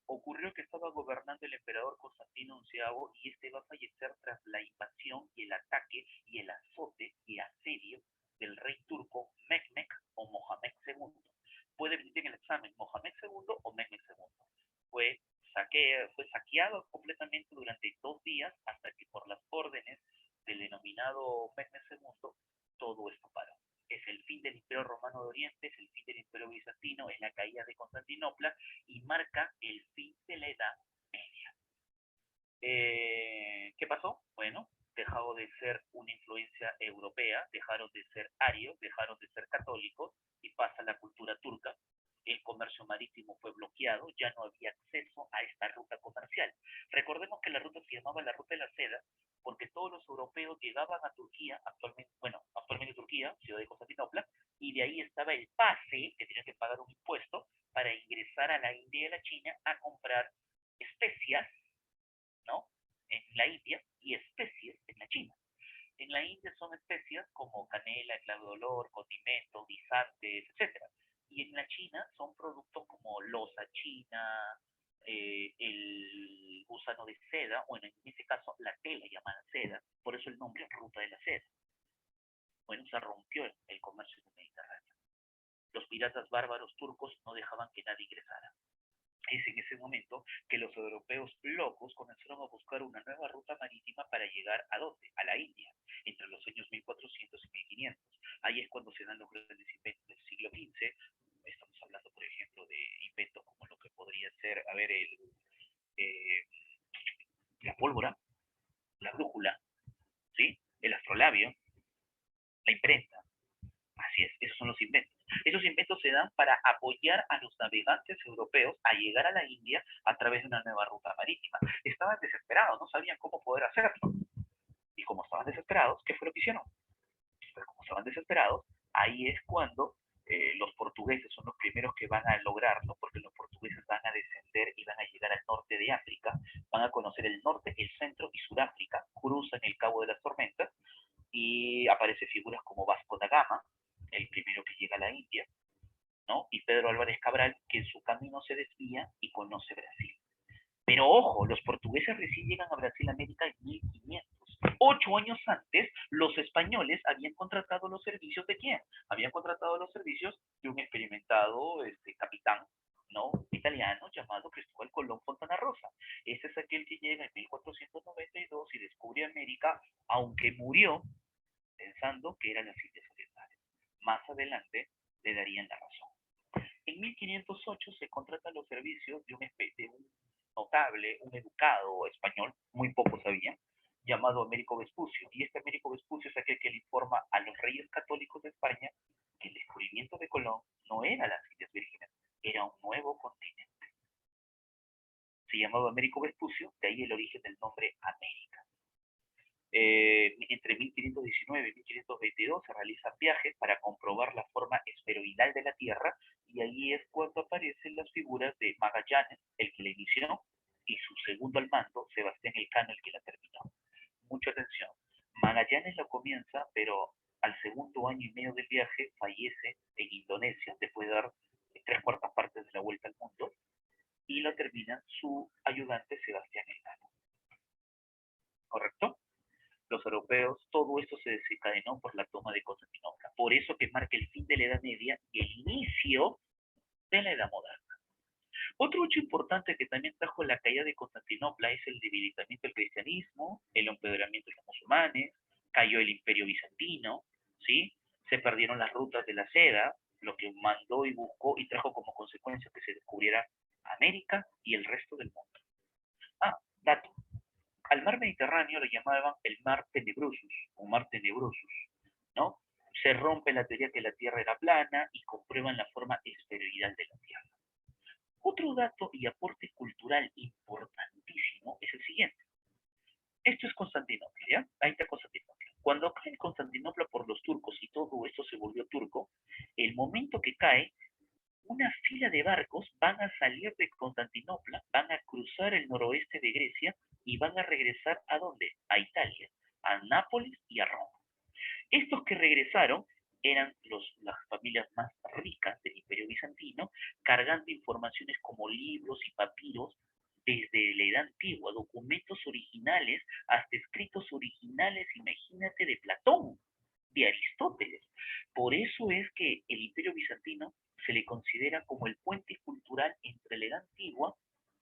Ocurrió que estaba gobernando el emperador Constantino XI y este va a fallecer tras la invasión y el ataque y el azote y asedio del rey turco Mehmed o Mohamed II. Puede venir en el examen Mohamed II o Mehmed II. Fue saqueado completamente durante 2 días hasta que por las órdenes del denominado Mehmed II todo esto paró. Es el fin del Imperio Romano de Oriente, es el fin del Imperio Bizantino, es la caída de Constantinopla y marca el fin de la Edad Media. ¿Qué pasó? Bueno, dejaron de ser una influencia europea, dejaron de ser arios, dejaron de ser católicos y pasa la cultura turca. El comercio marítimo fue bloqueado, ya no había acceso a esta ruta comercial. Recordemos que la ruta se llamaba la Ruta de la Seda porque todos los europeos llegaban a Turquía, actualmente Turquía, ciudad de Constantinopla, y de ahí estaba el pase, que tenían que pagar un impuesto, para ingresar a la India y a la China a comprar especias, ¿no? En la India y especies en la China. En la India son especias como canela, clavo de olor, condimentos, guisantes, etcétera. Y en la China son productos como loza china, el gusano de seda, o en este caso la tela llamada seda, por eso el nombre Ruta de la Seda. Bueno, se rompió el comercio del Mediterráneo. Los piratas bárbaros turcos no dejaban que nadie ingresara. Es en ese momento que los europeos locos comenzaron a buscar una nueva ruta marítima para llegar ¿a dónde? A la India, entre los años 1400 y 1500. Ahí es cuando se dan los grandes inventos del siglo XV. Estamos hablando, por ejemplo, de inventos como lo que podría ser, a ver, eh, la pólvora, la brújula, ¿sí? El astrolabio, la imprenta. Así es, esos son los inventos. Esos inventos se dan para apoyar a los navegantes europeos a llegar a la India a través de una nueva ruta marítima. Estaban desesperados, no sabían cómo poder hacerlo. Y como estaban desesperados, ¿qué fue lo que hicieron? Pero como estaban desesperados, ahí es cuando los portugueses son los primeros que van a lograrlo, porque los portugueses van a descender y van a llegar al norte de África, van a conocer el norte, el centro y Sudáfrica, cruzan el Cabo de las Tormentas y aparecen figuras como Vasco da Gama, el primero que llega a la India, ¿no? Y Pedro Álvarez Cabral, que en su camino se desvía y conoce Brasil. Pero ojo, los portugueses recién llegan a Brasil América en 1500. 8 años antes, los españoles habían contratado los servicios de ¿quién? Habían contratado los servicios de un experimentado capitán, ¿no? Italiano llamado Cristóbal Colón Fontana Rosa. Ese es aquel que llega en 1492 y descubre América, aunque murió pensando que eran las Indias Orientales. Más adelante le darían la razón. En 1508 se contratan los servicios de un notable, un educado español, muy pocos sabían, llamado Américo Vespucio. Y este Américo Vespucio es aquel que le informa a los reyes católicos de España que el descubrimiento de Colón no era las Indias Vírgenes, era un nuevo continente. Se llamaba Américo Vespucio, de ahí el origen del nombre América. Entre 1519 y 1522 se realizan viajes para comprobar la forma esferoidal de la Tierra y ahí es cuando aparecen las figuras de Magallanes, el que la inició, y su segundo al mando, Sebastián Elcano, el que la terminó. Mucha atención. Magallanes la comienza, pero al segundo año y medio del viaje fallece en Indonesia, después de dar 3/4 partes de la vuelta al mundo, y lo termina su ayudante Sebastián Elcano. ¿Correcto? Los europeos, todo esto se desencadenó por la toma de Constantinopla. Por eso que marca el fin de la Edad Media y el inicio de la Edad Moderna. Otro hecho importante que también trajo la caída de Constantinopla es el debilitamiento del cristianismo, el empeoramiento de los musulmanes, cayó el imperio bizantino, ¿sí? Se perdieron las rutas de la seda, lo que mandó y buscó y trajo como consecuencia que se descubriera América y el resto del mundo. Dato. Al mar Mediterráneo lo llamaban el mar tenebrosus o mar tenebrosus, ¿no? Se rompe la teoría que la Tierra era plana y comprueban la forma esferoidal de la Tierra. Otro dato y aporte cultural importantísimo es el siguiente. Esto es Constantinopla, ¿ya? Ahí está Constantinopla. Cuando cae Constantinopla por los turcos y todo esto se volvió turco, el momento que cae, una fila de barcos van a salir de Constantinopla, van a cruzar el noroeste de Grecia y van a regresar ¿a dónde? A Italia, a Nápoles y a Roma. Estos que regresaron eran las familias más ricas del Imperio Bizantino, cargando informaciones como libros y papiros desde la Edad Antigua, documentos originales hasta escritos originales, imagínate, de Platón, de Aristóteles. Por eso es que el Imperio Bizantino se le considera como el puente cultural entre la Edad Antigua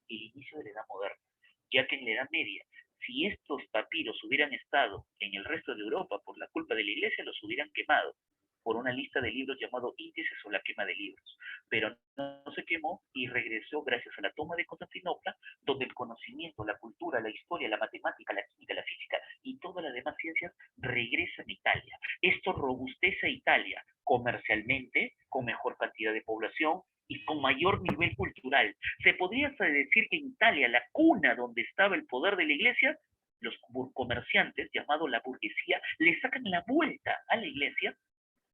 y el inicio de la Edad Moderna, ya que en la Edad Media, si estos papiros hubieran estado en el resto de Europa por la culpa de la Iglesia, los hubieran quemado por una lista de libros llamado Índices o la quema de libros. Pero no se quemó y regresó gracias a la toma de Constantinopla, donde el conocimiento, la cultura, la historia, la matemática, la química, la física y todas las demás ciencias regresan a Italia. Esto robustece a Italia comercialmente, con mejor cantidad de población y con mayor nivel cultural. Se podría decir que en Italia, la cuna donde estaba el poder de la Iglesia, los comerciantes, llamado la burguesía, le sacan la vuelta a la Iglesia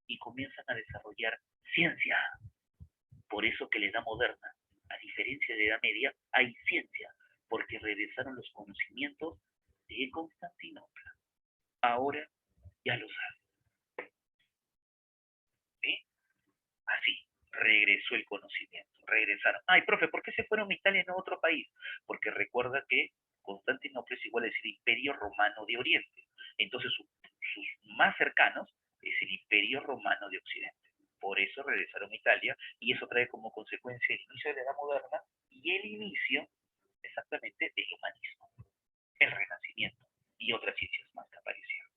y comienzan a desarrollar ciencia. Por eso que la Edad Moderna, a diferencia de la Edad Media, hay ciencia, porque regresaron los conocimientos de Constantinopla. Ahora ya lo saben. ¿Sí? Así, regresó el conocimiento, regresaron. Ay, profe, ¿por qué se fueron a Italia y no a otro país? Porque recuerda que Constantinopla es igual a decir Imperio Romano de Oriente. Entonces sus más cercanos es el Imperio Romano de Occidente. Por eso regresaron a Italia y eso trae como consecuencia el inicio de la Edad Moderna y el inicio exactamente del humanismo, el Renacimiento y otras ciencias más que aparecieron.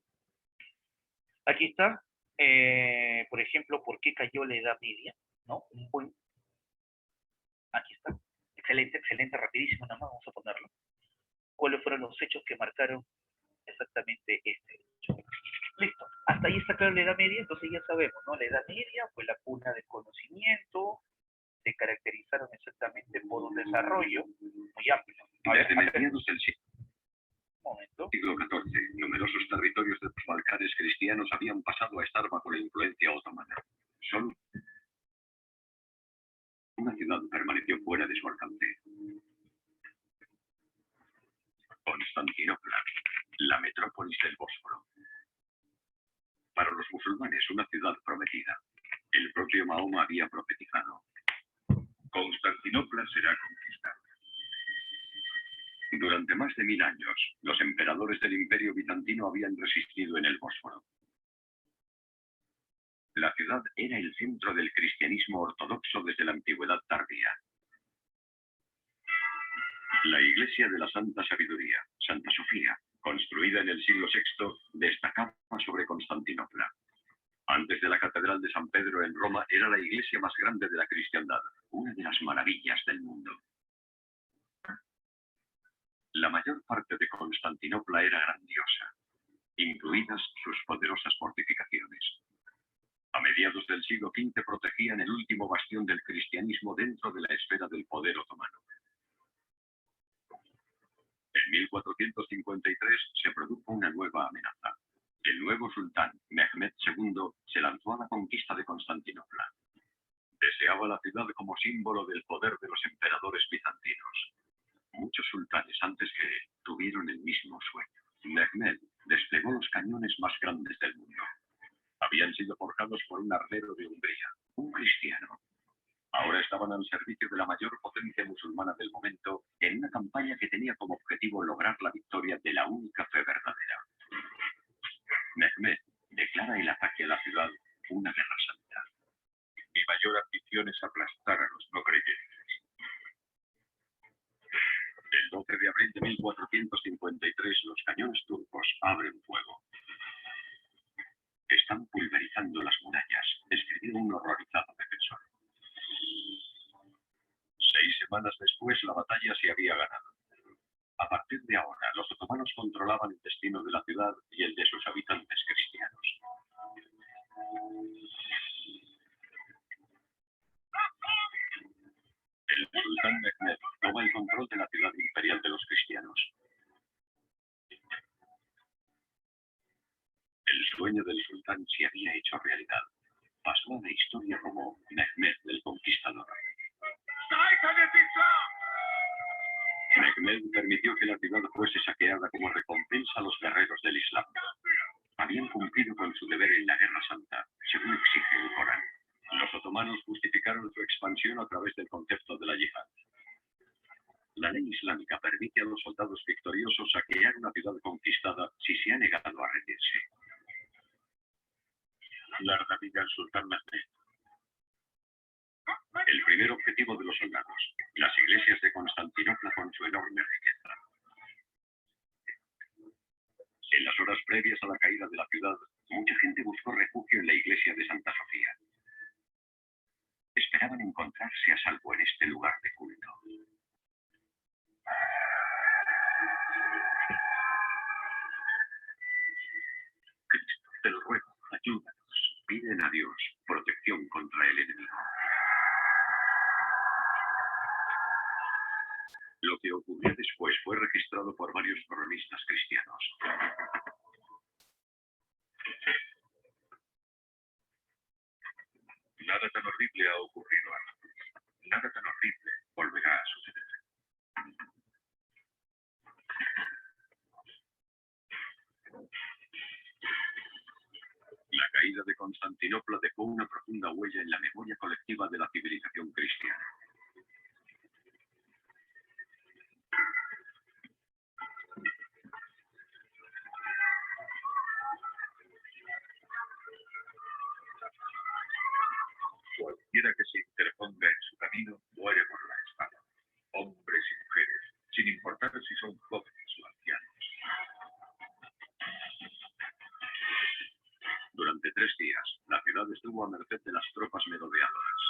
Aquí está, por ejemplo, por qué cayó la Edad Media, ¿no? Aquí está, excelente, excelente, rapidísimo, nada más vamos a ponerlo. ¿Cuáles fueron los hechos que marcaron exactamente este hecho? Listo, hasta ahí está claro la Edad Media, entonces ya sabemos, ¿no? La Edad Media fue la cuna del conocimiento, se caracterizaron exactamente por un desarrollo muy amplio. Desde mediados del siglo XIV, numerosos territorios de los Balcanes cristianos habían pasado a estar bajo la influencia otomana. Solo una ciudad permaneció fuera de su alcance: Constantinopla, la metrópolis del Bósforo. Para los musulmanes, una ciudad prometida. El propio Mahoma había profetizado: Constantinopla será conquistada. Durante más de 1000 años, los emperadores del Imperio Bizantino habían resistido en el Bósforo. La ciudad era el centro del cristianismo ortodoxo desde la antigüedad tardía. La iglesia de la Santa Sabiduría, Santa Sofía, construida en el siglo VI, destacaba sobre Constantinopla. Antes de la Catedral de San Pedro en Roma, era la iglesia más grande de la cristiandad, una de las maravillas del mundo. La mayor parte de Constantinopla era grandiosa, incluidas sus poderosas fortificaciones. A mediados del siglo V protegían el último bastión del cristianismo dentro de la esfera del poder otomano. En 1453 se produjo una nueva amenaza. El nuevo sultán, Mehmed II, se lanzó a la conquista de Constantinopla. Deseaba la ciudad como símbolo del poder de los emperadores bizantinos. Muchos sultanes antes que él tuvieron el mismo sueño. Mehmed desplegó los cañones más grandes del mundo. Habían sido forjados por un armero de Hungría, un cristiano. Ahora estaban al servicio de la mayor potencia musulmana del momento en una campaña que tenía como objetivo lograr la victoria de la única fe verdadera. Mehmed declara el ataque a la ciudad una guerra santa. Mi mayor ambición es aplastar a los no creyentes. El 12 de abril de 1453 los cañones turcos abren fuego. Están pulverizando las murallas, escribió un horrorizado defensor. 6 semanas después la batalla se había ganado. A partir de ahora, los otomanos controlaban el destino de la ciudad y el de sus habitantes cristianos. El sultán Mehmed toma el control de la ciudad imperial de los cristianos. El sueño del sultán se había hecho realidad. Pasó a la historia como Mehmed el Conquistador. Mehmed permitió que la ciudad fuese saqueada como recompensa a los guerreros del Islam. Habían cumplido con su deber en la Guerra Santa, según exige el Corán. Los otomanos justificaron su expansión a través del concepto de la yihad. La ley islámica permite a los soldados victoriosos saquear una ciudad conquistada si se ha negado a rendirse. Larga vida al sultán Mehmed. El primer objetivo de los soldados, las iglesias de Constantinopla con su enorme riqueza. En las horas previas a la caída de la ciudad, mucha gente buscó refugio en la iglesia de Santa Sofía. Esperaban encontrarse a salvo en este lugar de culto. Cristo, te lo ruego, ayúdanos. Piden a Dios protección contra el enemigo. Lo que ocurrió después fue registrado por varios cronistas cristianos. Nada tan horrible ha ocurrido antes. Nada tan horrible volverá a suceder. La caída de Constantinopla dejó una profunda huella en la memoria colectiva de la civilización cristiana. Cualquiera que se interponga en su camino muere por la espada. Hombres y mujeres, sin importar si son jóvenes o ancianos. Durante 3 días, la ciudad estuvo a merced de las tropas merodeadoras.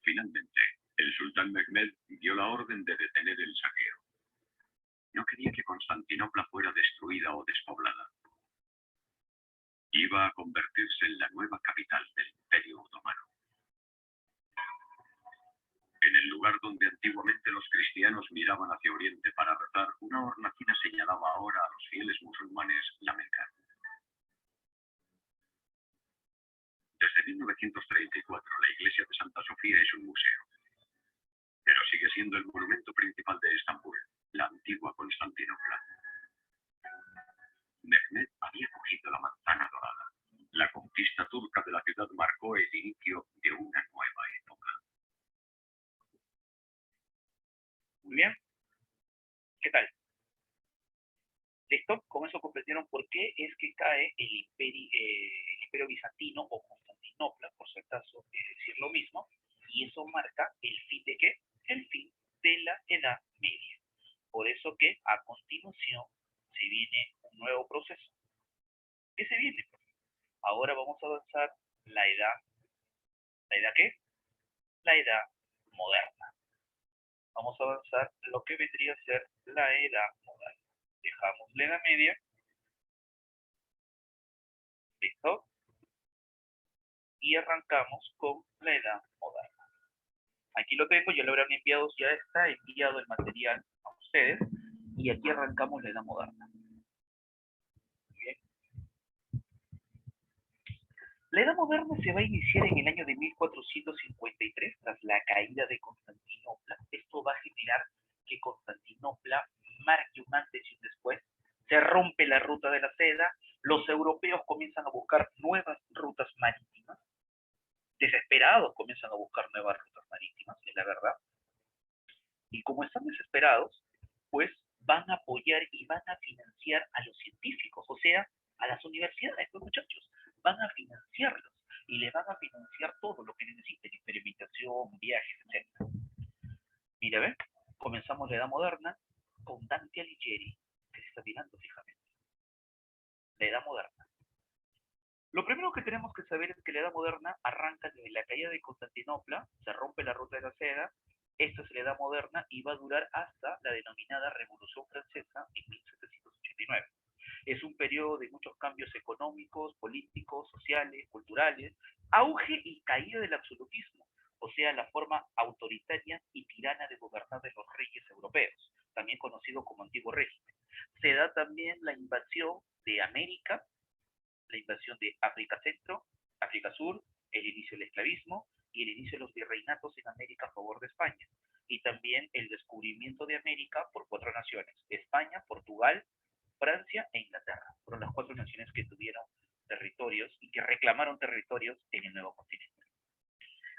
Finalmente, el sultán Mehmed dio la orden de detener el saqueo. No quería que Constantinopla fuera destruida o despoblada. Iba a convertirse en la nueva capital del Imperio Otomano. En el lugar donde antiguamente los cristianos miraban hacia Oriente para rezar, una hornacina señalaba ahora a los fieles musulmanes la Meca. Desde 1934, la iglesia de Santa Sofía es un museo, pero sigue siendo el monumento principal de Estambul, la antigua Constantinopla. Mehmed había cogido la manzana dorada. La conquista turca de la ciudad marcó el inicio de una nueva época. Muy bien. ¿Qué tal? ¿Listo? Con eso comprendieron por qué es que cae el imperio bizantino o Constantinopla, por si acaso es decir lo mismo, y eso marca el fin de ¿qué? El fin de la Edad Media. Por eso que a continuación se viene un nuevo proceso. ¿Qué se viene? Ahora vamos a avanzar ¿la edad qué? La edad moderna. Vamos a avanzar lo que vendría a ser la edad moderna. Dejamos la Edad Media. ¿Listo? Y arrancamos con la edad moderna. Aquí lo tengo, ya lo habrán enviado, ya está enviado el material a ustedes. Y aquí arrancamos la edad moderna. Bien. La edad moderna se va a iniciar en el año de 1453, tras la caída de Constantinopla. Esto va a generar que Constantinopla marque un antes y un después. Se rompe la ruta de la seda, los europeos comienzan a buscar nuevas rutas marítimas, desesperados comienzan a buscar nuevas rutas marítimas, es la verdad. Y como están desesperados, pues van a apoyar y van a financiar a los científicos, o sea, a las universidades, pues muchachos, van a financiarlos y les van a financiar todo lo que necesiten, experimentación, viajes, etc. Mira, ¿ven? Comenzamos la edad moderna con Dante Alighieri, que se está mirando fijamente. La edad moderna. Lo primero que tenemos que saber es que la edad moderna arranca desde la caída de Constantinopla, se rompe la ruta de la seda, esto es la edad moderna y va a durar hasta la denominada Revolución Francesa en 1789. Es un periodo de muchos cambios económicos, políticos, sociales, culturales, auge y caída del absolutismo, o sea, la forma autoritaria y tirana de gobernar de los reyes europeos, también conocido como Antiguo Régimen. Se da también la invasión de América, la invasión de África Centro, África Sur, el inicio del esclavismo y el inicio de los virreinatos en América a favor de España. Y también el descubrimiento de América por 4 naciones, España, Portugal, Francia e Inglaterra. Fueron las 4 naciones que tuvieron territorios y que reclamaron territorios en el nuevo continente.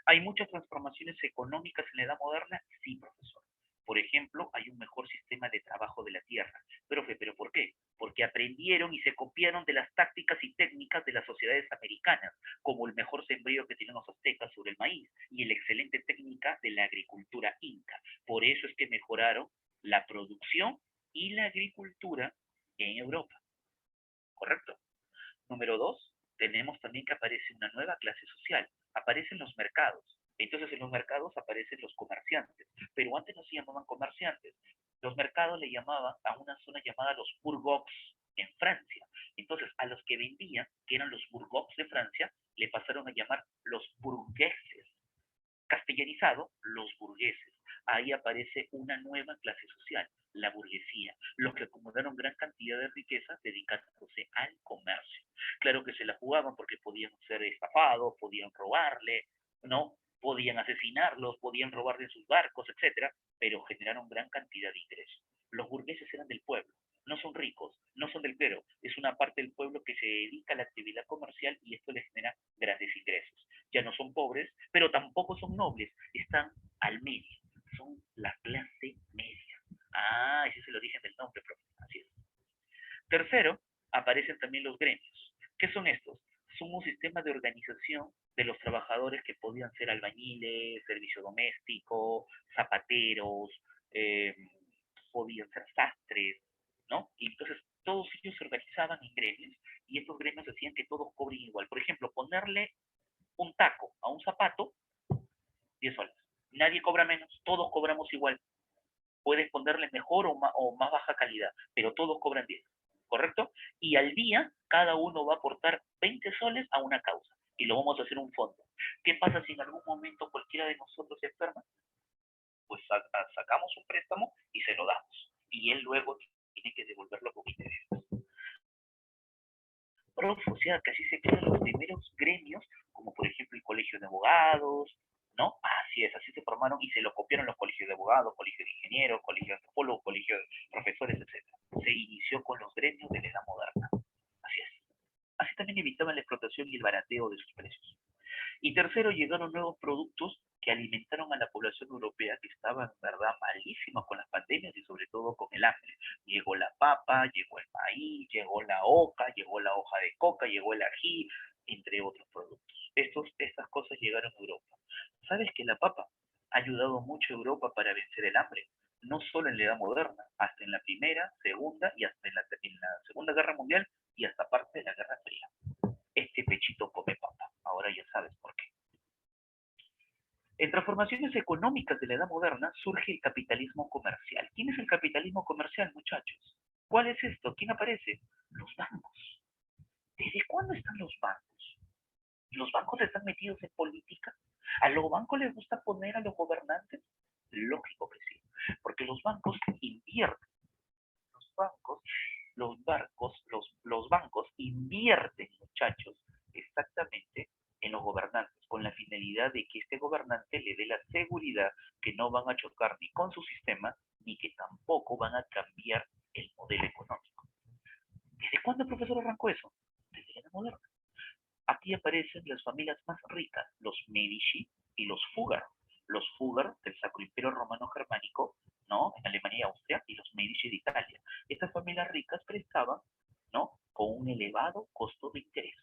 ¿Hay muchas transformaciones económicas en la edad moderna? Sí, profesor. Por ejemplo, hay un mejor sistema de trabajo de la tierra. Profe, ¿pero por qué? Porque aprendieron y se copiaron de las tácticas y técnicas de las sociedades americanas, como el mejor sembrío que tienen los aztecas sobre el maíz y la excelente técnica de la agricultura inca. Por eso es que mejoraron la producción y la agricultura en Europa. ¿Correcto? Número 2, tenemos también que aparece una nueva clase social. Aparecen los mercados. Entonces en los mercados aparecen los comerciantes. Pero antes no se llamaban comerciantes. Los mercados le llamaban a una zona llamada los bourgogs en Francia. Entonces a los que vendían, que eran los bourgogs de Francia, le pasaron a llamar los burgueses. Castellanizado, los burgueses. Ahí aparece una nueva clase social, la burguesía, los que acumularon gran cantidad de riqueza dedicándose al comercio. Claro que se la jugaban porque podían ser estafados, podían robarle, ¿no? Podían asesinarlos, podían robarle sus barcos, etcétera, pero generaron gran cantidad de ingresos. Los burgueses eran del pueblo, no son ricos, no son del clero, es una parte del pueblo que se dedica a la actividad comercial y esto les genera grandes ingresos. ya no son pobres, pero tampoco son nobles, están al medio, son la clase media. Ah, ese es el origen del nombre, profe. Así es. Tercero, aparecen también los gremios. ¿Qué son estos? Son un sistema de organización de los trabajadores que podían ser albañiles, servicio doméstico, zapateros, eh, podían ser sastres, ¿no? Y entonces todos ellos se organizaban en gremios y estos gremios hacían que todos cobren igual. Por ejemplo, ponerle un taco a un zapato, 10 soles. Nadie cobra menos, todos cobramos igual. Puedes ponerle mejor o más baja calidad, pero todos cobran 10, ¿correcto? Y al día, cada uno va a aportar 20 soles a una causa y lo vamos a hacer un fondo. ¿Qué pasa si en algún momento cualquiera de nosotros se enferma? Pues sacamos un préstamo y se lo damos. Y él luego tiene que devolverlo con intereses. O sea, que así se crean los primeros gremios, como por ejemplo el colegio de abogados, ¿no? Así es, así se formaron y se lo copiaron los colegios de abogados, colegios de ingenieros, colegios de antropólogos, colegios de profesores, etc. Se inició con los gremios de la edad moderna. Así es. Así también evitaban la explotación y el barateo de sus precios. Y tercero, llegaron nuevos productos que alimentaron a la población europea que estaba en verdad malísima con las pandemias y sobre todo con el hambre. Llegó la papa, llegó el maíz, llegó la oca, llegó la hoja de coca, llegó el ají, entre otros productos. Estas cosas llegaron a Europa. ¿Sabes que la papa ha ayudado mucho a Europa para vencer el hambre? No solo en la edad moderna, hasta en la primera, segunda y hasta en la Segunda Guerra Mundial y hasta parte de la Guerra Fría. Este pechito come papa. Ahora ya sabes por qué. En transformaciones económicas de la edad moderna surge el capitalismo comercial. ¿Quién es el capitalismo comercial, muchachos? ¿Cuál es esto? ¿Quién aparece? Los bancos. ¿Desde cuándo están los bancos? ¿Los bancos están metidos en política? ¿A los bancos les gusta poner a los gobernantes? Lógico que sí, porque los bancos invierten. Los bancos invierten, muchachos, exactamente en los gobernantes, con la finalidad de que este gobernante le dé la seguridad que no van a chocar ni con su sistema, ni que tampoco van a cambiar el modelo económico. ¿Desde cuándo, profesor, arrancó eso? Desde la edad moderna. Aquí aparecen las familias más ricas, los Medici y los Fugger. Los Fugger del Sacro Imperio Romano Germánico, ¿no? En Alemania y Austria, y los Medici de Italia. Estas familias ricas prestaban, ¿no? Con un elevado costo de interés.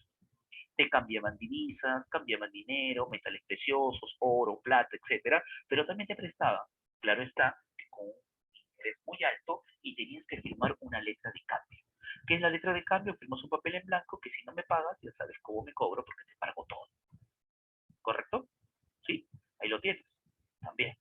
Te cambiaban divisas, cambiaban dinero, metales preciosos, oro, plata, etcétera, pero también te prestaban. Claro está, con un interés muy alto y tenías que firmar una letra de cambio. ¿Qué es la letra de cambio? Firmas un papel en blanco que si no me pagas, ya sabes cómo me cobro porque te pago todo. ¿Correcto? ¿Sí? Ahí lo tienes. También.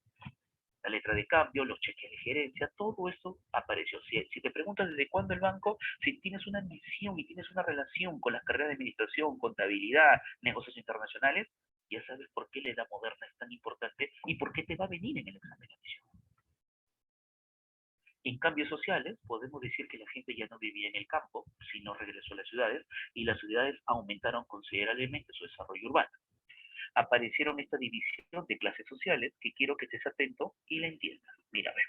La letra de cambio, los cheques de gerencia, todo eso apareció. Si te preguntas desde cuándo el banco, si tienes una misión y tienes una relación con las carreras de administración, contabilidad, negocios internacionales, ya sabes por qué la edad moderna es tan importante y por qué te va a venir en el examen de admisión. En cambios sociales, podemos decir que la gente ya no vivía en el campo, sino regresó a las ciudades, y las ciudades aumentaron considerablemente su desarrollo urbano. Aparecieron esta división de clases sociales que quiero que estés atento y la entiendas. Mira, a ver.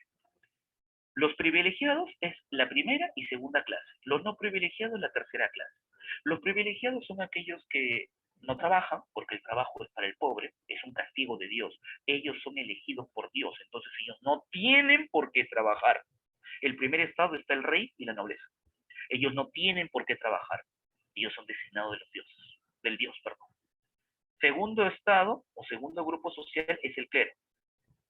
Los privilegiados es la primera y segunda clase. Los no privilegiados la tercera clase. Los privilegiados son aquellos que no trabajan porque el trabajo es para el pobre, es un castigo de Dios. Ellos son elegidos por Dios, entonces ellos no tienen por qué trabajar. El primer estado está el rey y la nobleza. Ellos no tienen por qué trabajar. Ellos son designados de los dioses, del Dios, perdón. Segundo estado o segundo grupo social es el clero,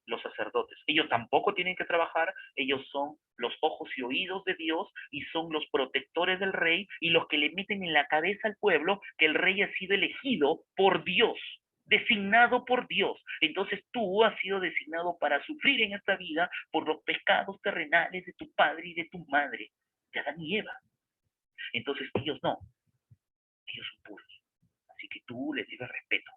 los sacerdotes. Ellos tampoco tienen que trabajar, ellos son los ojos y oídos de Dios y son los protectores del rey y los que le meten en la cabeza al pueblo que el rey ha sido elegido por Dios, designado por Dios. Entonces tú has sido designado para sufrir en esta vida por los pecados terrenales de tu padre y de tu madre, de Adán y Eva. Entonces ellos no, ellos son puros. Así que tú les debes respeto.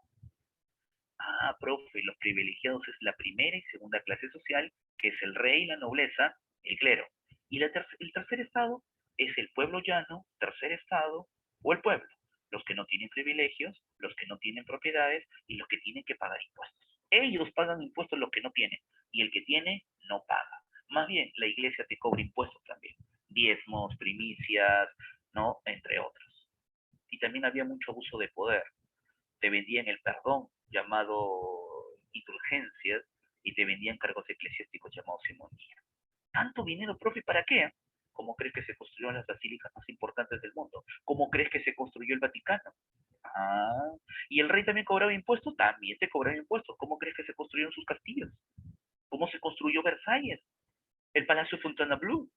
Ah, profe, los privilegiados es la primera y segunda clase social, que es el rey, la nobleza, el clero. Y el tercer estado es el pueblo llano, tercer estado, o el pueblo. Los que no tienen privilegios, los que no tienen propiedades y los que tienen que pagar impuestos. Ellos pagan impuestos los que no tienen, y el que tiene no paga. Más bien, la iglesia te cobra impuestos también. Diezmos, primicias, ¿no? Entre otros. Y también había mucho abuso de poder. te vendían el perdón, llamado indulgencias, y te vendían cargos eclesiásticos llamados simonía. ¿Tanto dinero, profe, para qué? ¿Cómo crees que se construyeron las basílicas más importantes del mundo? ¿Cómo crees que se construyó el Vaticano? Ah, ¿y el rey también cobraba impuestos? También te cobraba impuestos. ¿Cómo crees que se construyeron sus castillos? ¿Cómo se construyó Versalles? El Palacio Fontainebleau,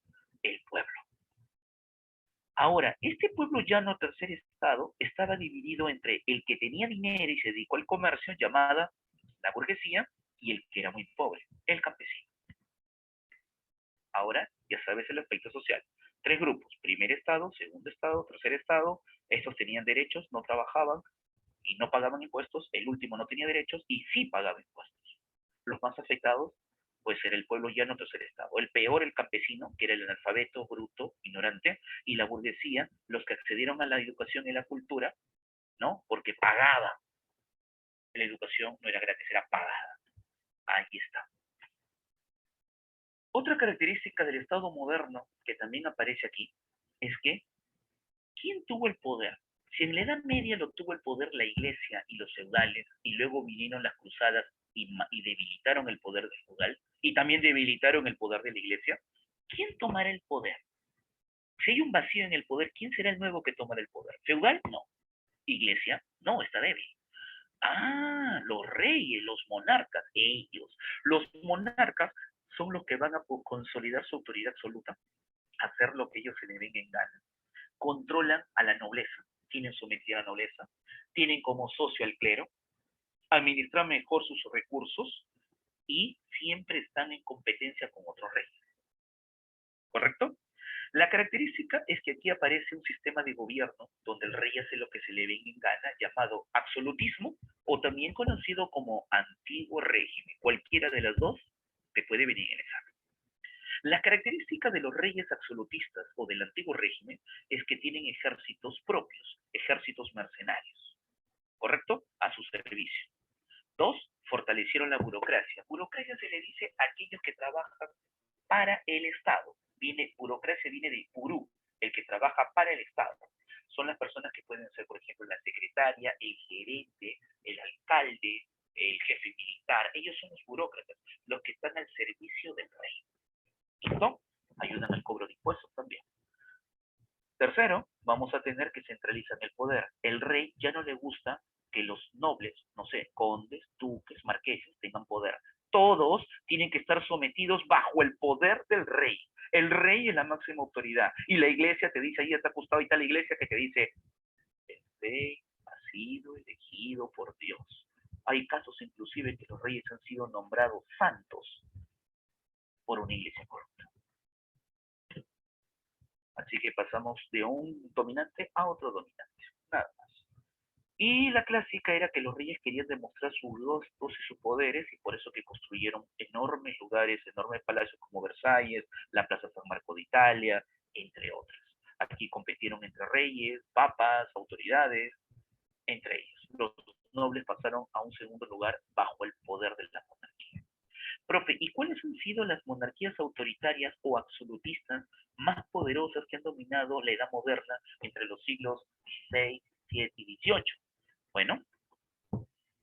el pueblo. Ahora, este pueblo llano tercer estado estaba dividido entre el que tenía dinero y se dedicó al comercio, llamada la burguesía, y el que era muy pobre, el campesino. Ahora, ya sabes el aspecto social. 3 grupos, primer estado, segundo estado, tercer estado. Estos tenían derechos, no trabajaban y no pagaban impuestos. El último no tenía derechos y sí pagaba impuestos. Los más afectados, pues era el pueblo llano tercer estado. El peor, el campesino, que era el analfabeto, bruto, ignorante, y la burguesía, los que accedieron a la educación y la cultura, ¿no? Porque pagaban. La educación no era gratis, era pagada. Ahí está. Otra característica del Estado moderno, que también aparece aquí, es que, ¿quién tuvo el poder? Si en la Edad Media lo tuvo el poder la Iglesia y los feudales, y luego vinieron las cruzadas y debilitaron el poder del feudal, y también debilitaron el poder de la Iglesia, ¿quién tomará el poder? Si hay un vacío en el poder, ¿quién será el nuevo que tomará el poder? ¿Feudal? No. ¿Iglesia? No, está débil. Ah, los reyes, los monarcas, ellos. Los monarcas son los que van a consolidar su autoridad absoluta, hacer lo que ellos se le venga en gana. Controlan a la nobleza, tienen sometida a la nobleza, tienen como socio al clero, administran mejor sus recursos y siempre están en competencia con otros reyes. ¿Correcto? La característica es que aquí aparece un sistema de gobierno donde el rey hace lo que se le venga en gana, llamado absolutismo, o también conocido como antiguo régimen. Cualquiera de las dos te puede venir en examen. La característica de los reyes absolutistas o del antiguo régimen es que tienen ejércitos propios, ejércitos mercenarios, ¿correcto? A su servicio. 2, fortalecieron la burocracia. Burocracia se le dice a aquellos que trabajan para el Estado. Burocracia viene de burú, el que trabaja para el Estado. Son las personas que pueden ser, por ejemplo, la secretaria, el gerente, el alcalde, el jefe militar. Ellos son los burócratas, los que están al servicio del rey. ¿Listo? Ayudan al cobro de impuestos también. Tercero, vamos a tener que centralizan el poder. El rey ya no le gusta que los nobles, no sé, condes, duques, marqueses, tengan poder. Todos tienen que estar sometidos bajo el poder del rey. El rey es la máxima autoridad. Y la iglesia te dice, ahí está acostado, y está la iglesia que te dice, el rey ha sido elegido por Dios. Hay casos inclusive que los reyes han sido nombrados santos por una iglesia corrupta. Así que pasamos de un dominante a otro dominante. Nada más. Y la clásica era que los reyes querían demostrar sus gustos y sus poderes, y por eso que construyeron enormes lugares, enormes palacios como Versalles, la Plaza San Marco de Italia, entre otras. Aquí competieron entre reyes, papas, autoridades, entre ellos. Los nobles pasaron a un segundo lugar bajo el poder de la monarquía. Profe, ¿y cuáles han sido las monarquías autoritarias o absolutistas más poderosas que han dominado la edad moderna entre los siglos XVI, XVII y XVIII? Bueno,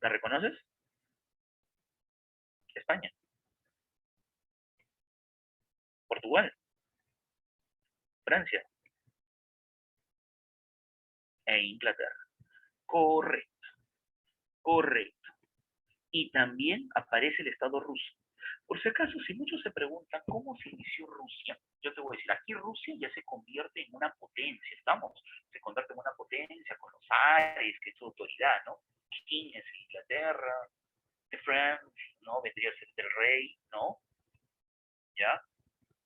¿la reconoces? España. Portugal. Francia. E Inglaterra. Correcto. Correcto. Y también aparece el Estado ruso. Por si acaso, si muchos se preguntan cómo se inició Rusia, yo te voy a decir, aquí Rusia ya se convierte en una potencia, se convierte en una potencia con los zares, que es su autoridad, ¿no? King es Inglaterra, de France, ¿no? Vendría a ser del rey, ¿no? ¿Ya?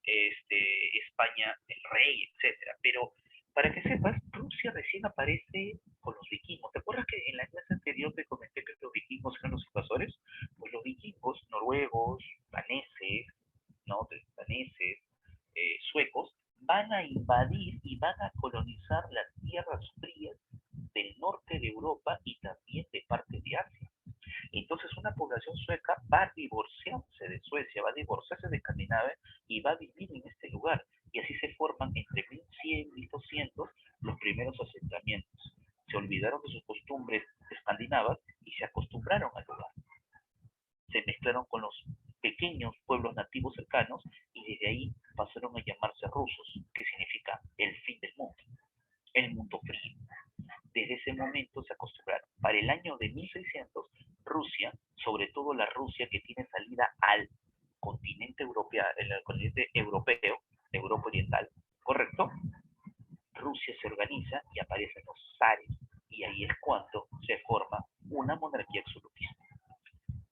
España, el rey, etcétera. Pero, para que sepas, Rusia recién aparece con los vikingos. ¿Te acuerdas que en la clase anterior te comenté que los vikingos eran los invasores? Pues los vikingos, noruegos, daneses, ¿no? Daneses, suecos, van a invadir y van a colonizar las tierras frías del norte de Europa y también de parte de Asia. Entonces una población sueca va a divorciarse de Suecia, va a divorciarse de Escandinavia y va a vivir en este lugar. Y así se forman entre 1100 y 1200 los primeros asentamientos. Se olvidaron de sus costumbres escandinavas mencionaba y se acostumbraron al lugar. Se mezclaron con los pequeños pueblos nativos cercanos y desde ahí pasaron a llamarse rusos, que significa el fin del mundo, el mundo frío. Desde ese momento se acostumbraron. Para el año de 1600, Rusia, sobre todo la Rusia que tiene salida al continente europeo, Europa Oriental, ¿correcto? Rusia se organiza y aparecen los zares, y ahí es cuando se forma una monarquía absolutista.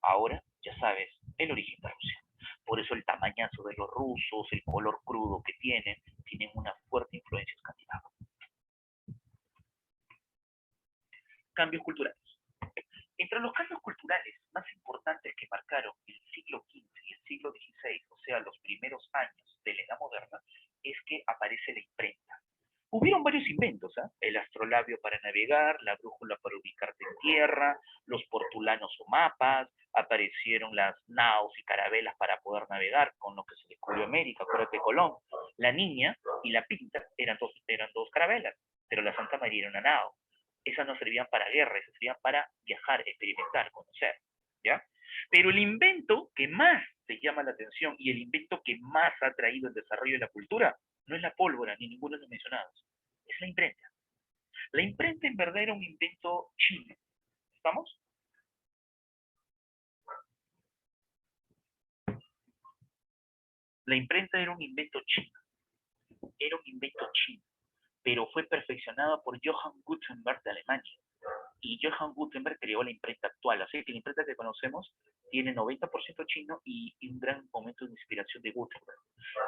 Ahora, ya sabes, el origen de Rusia. Por eso el tamañazo de los rusos, el color crudo que tienen una fuerte influencia escandinava. Cambios culturales. Entre los cambios culturales más importantes que marcaron el siglo XV y el siglo XVI, o sea, los primeros años de la Edad Moderna, es que aparece la imprenta. Hubieron varios inventos, ¿eh? El astrolabio para navegar, la brújula para ubicarte en tierra, los portulanos o mapas, aparecieron las naos y carabelas para poder navegar, con lo que se descubrió América, acuérdate Colón. La Niña y la Pinta eran dos carabelas, pero la Santa María era una nao. Esas no servían para guerra, esas servían para viajar, experimentar, conocer, ¿ya? Pero el invento que más te llama la atención y el invento que más ha traído el desarrollo de la cultura no es la pólvora ni ninguno de los mencionados, es la imprenta. La imprenta en verdad era un invento chino. ¿Estamos? La imprenta era un invento chino. Era un invento chino, pero fue perfeccionada por Johann Gutenberg de Alemania. Y Johann Gutenberg creó la imprenta actual. Así que la imprenta que conocemos tiene 90% chino y un gran momento de inspiración de Gutenberg.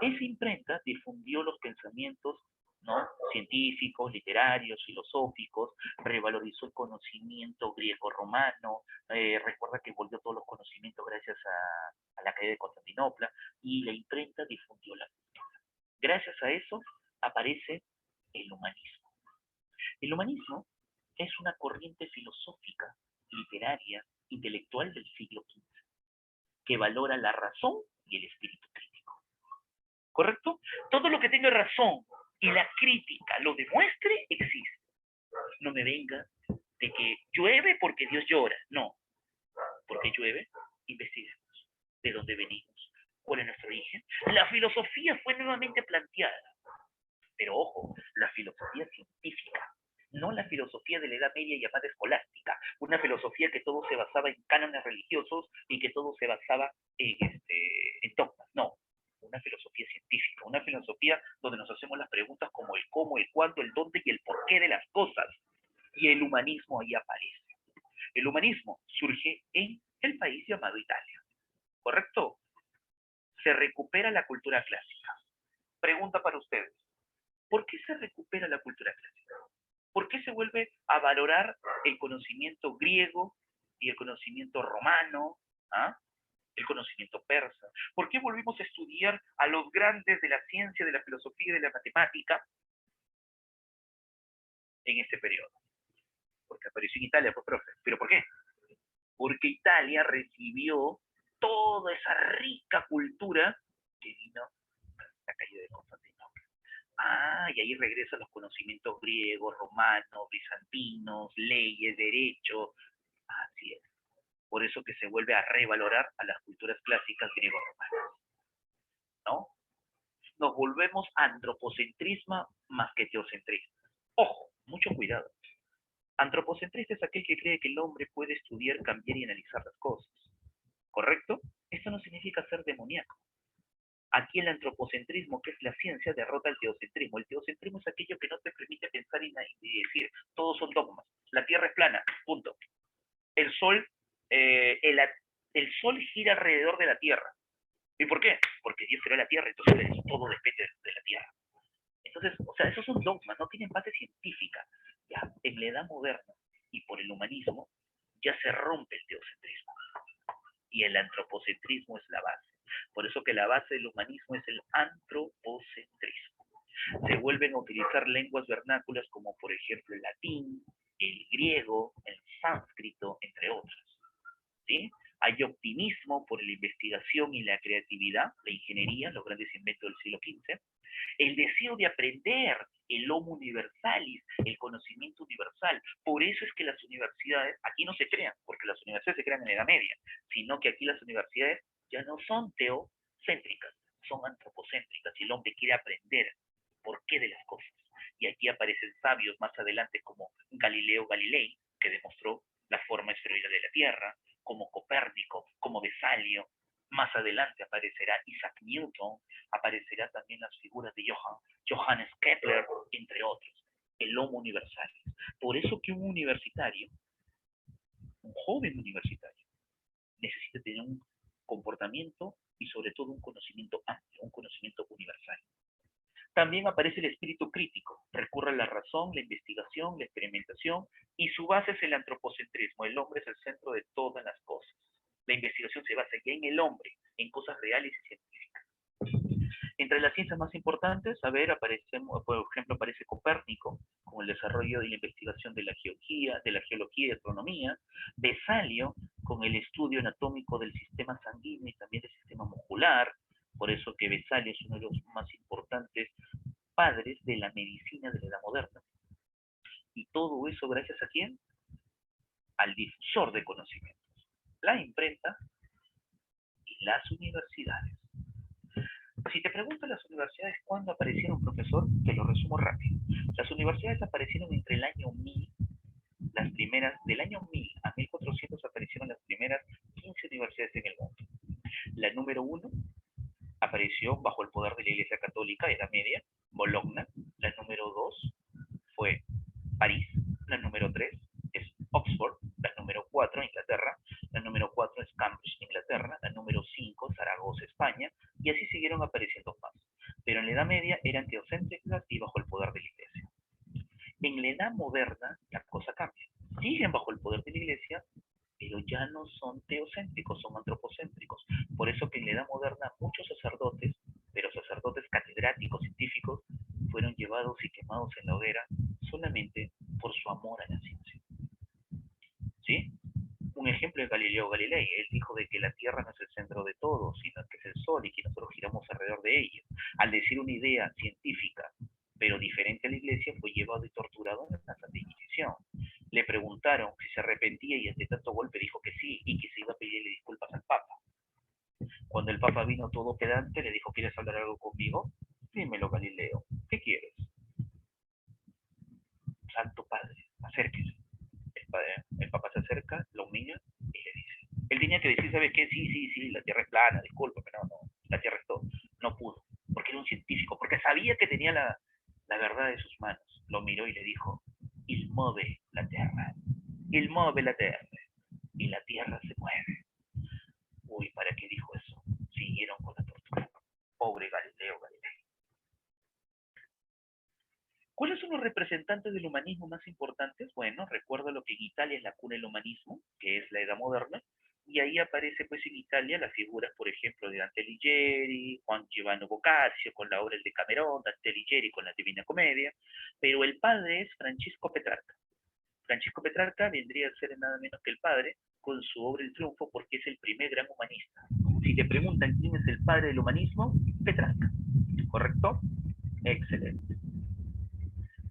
Esa imprenta difundió los pensamientos, ¿no?, científicos, literarios, filosóficos, revalorizó el conocimiento griego-romano, recuerda que volvió todos los conocimientos gracias a la caída de Constantinopla, y la imprenta difundió la cultura. Gracias a eso aparece el humanismo. El humanismo es una corriente filosófica, literaria, intelectual del siglo XV, que valora la razón y el espíritu crítico. ¿Correcto? Todo lo que tenga razón y la crítica lo demuestre, existe. No me venga de que llueve porque Dios llora. No. ¿Por qué llueve? Investiguemos. ¿De dónde venimos? ¿Cuál es nuestro origen? La filosofía fue nuevamente planteada. Pero ojo, la filosofía científica, no la filosofía de la Edad Media llamada escolástica, una filosofía que todo se basaba en cánones religiosos y que todo se basaba en dogmas. No, una filosofía científica, una filosofía donde nos hacemos las preguntas como el cómo, el cuándo, el dónde y el porqué de las cosas. Y el humanismo ahí aparece. El humanismo surge en el país llamado Italia, ¿correcto? Se recupera la cultura clásica. Pregunta para ustedes. ¿Por qué se recupera la cultura clásica? ¿Por qué se vuelve a valorar el conocimiento griego y el conocimiento romano, el conocimiento persa? ¿Por qué volvimos a estudiar a los grandes de la ciencia, de la filosofía y de la matemática en este periodo? Porque apareció en Italia, pues, profe. ¿Pero por qué? Porque Italia recibió toda esa rica cultura que vino tras la caída de Constantinopla. Y ahí regresan los conocimientos griegos, romanos, bizantinos, leyes, derecho. Así es. Por eso que se vuelve a revalorar a las culturas clásicas griego-romanas, ¿no? Nos volvemos antropocentrismo más que teocentrismo. Ojo, mucho cuidado. Antropocentrista es aquel que cree que el hombre puede estudiar, cambiar y analizar las cosas. ¿Correcto? Esto no significa ser demoníaco. Aquí el antropocentrismo, que es la ciencia, derrota al teocentrismo. El teocentrismo es aquello que no te permite pensar y decir, todos son dogmas. La Tierra es plana, punto. El Sol gira alrededor de la Tierra. ¿Y por qué? Porque Dios creó la Tierra, entonces todo depende de la Tierra. Entonces, o sea, esos son dogmas, no tienen base científica. Ya, en la Edad Moderna y por el humanismo, ya se rompe el teocentrismo. Y el antropocentrismo es la base. Por eso que la base del humanismo es el antropocentrismo. Se vuelven a utilizar lenguas vernáculas como por ejemplo el latín, el griego, el sánscrito, entre otras. ¿Sí? Hay optimismo por la investigación y la creatividad, la ingeniería, los grandes inventos del siglo XV. El deseo de aprender, el homo universalis, el conocimiento universal. Por eso es que las universidades, aquí no se crean, porque las universidades se crean en la Edad Media, sino que aquí las universidades ya no son teocéntricas, son antropocéntricas, y el hombre quiere aprender por qué de las cosas. Y aquí aparecen sabios más adelante como Galileo Galilei, que demostró la forma esferoidal de la Tierra, como Copérnico, como Vesalio. Más adelante aparecerá Isaac Newton, aparecerá también las figuras de Johannes Kepler, entre otros. El homo universal. Por eso que un universitario, un joven universitario, necesita tener un comportamiento y sobre todo un conocimiento amplio, un conocimiento universal. También aparece el espíritu crítico, recurre a la razón, la investigación, la experimentación, y su base es el antropocentrismo. El hombre es el centro de todas las cosas. La investigación se basa ya en el hombre, en cosas reales y científicas. Entre las ciencias más importantes, por ejemplo, aparece Copérnico, con el desarrollo y la investigación de la geología y astronomía. Vesalio, con el estudio anatómico del sistema sanguíneo y también del sistema muscular. Por eso que Vesalio es uno de los más importantes padres de la medicina de la Edad Moderna. Y todo eso gracias ¿a quién? Al difusor de conocimientos. La imprenta y las universidades. Si te preguntan las universidades cuándo aparecieron, profesor, te lo resumo rápido. Las universidades aparecieron entre el año 1000, del año 1000 a 1400 aparecieron las primeras 15 universidades en el mundo. La número 1 apareció bajo el poder de la Iglesia Católica, Edad Media, Bologna. La número 2 fue París. La número 3 es Oxford. La número 4, Inglaterra. La número 4 es Cambridge, Inglaterra. La número 5, Zaragoza, España. Y así siguieron apareciendo más. Pero en la Edad Media eran teocéntricas y bajo el poder de la Iglesia. En la Edad Moderna la cosa cambia. Siguen bajo el poder de la Iglesia, pero ya no son teocéntricos, son antropocéntricos. Por eso que en la Edad Moderna muchos sacerdotes, pero sacerdotes catedráticos, científicos, fueron llevados y quemados en la hoguera solamente por su amor a la ciencia. ¿Sí? Un ejemplo es Galileo Galilei. Él dijo de que la Tierra no es el centro de todo, sino que es el Sol y que nosotros giramos alrededor de ella. Al decir una idea científica, pero diferente a la Iglesia, fue llevado y torturado en la Santa Inquisición. Le preguntaron si se arrepentía y ante tanto golpe dijo que sí y que se iba a pedirle disculpas al Papa. Cuando el Papa vino todo pedante, le dijo: ¿quieres hablar algo conmigo? Dímelo, Galileo. ¿Qué quieres? Santo Padre, acérquese. El Papa se acerca, lo humilla y le dice. Él tenía que decir, ¿sabes qué? Sí, la Tierra es plana, discúlpame, no, la Tierra es todo. No pudo, porque era un científico, porque sabía que tenía la verdad de sus manos. Lo miró y le dijo: il muove la Terra, il muove la Terra, y la Tierra se mueve. Uy, ¿para qué dijo eso? Siguieron con la tortura. Pobre Galileo Galilei. ¿Cuáles son los representantes del humanismo más importantes? Bueno, recuerdo lo que en Italia es la cuna del humanismo, que es la Edad Moderna, y ahí aparece pues en Italia las figuras, por ejemplo, de Dante Alighieri, Juan Giovanni Boccaccio con la obra El Decamerón, Dante Alighieri con la Divina Comedia, pero el padre es Francisco Petrarca. Francisco Petrarca vendría a ser nada menos que el padre con su obra El Triunfo, porque es el primer gran humanista. Si te preguntan quién es el padre del humanismo, Petrarca. ¿Correcto? Excelente.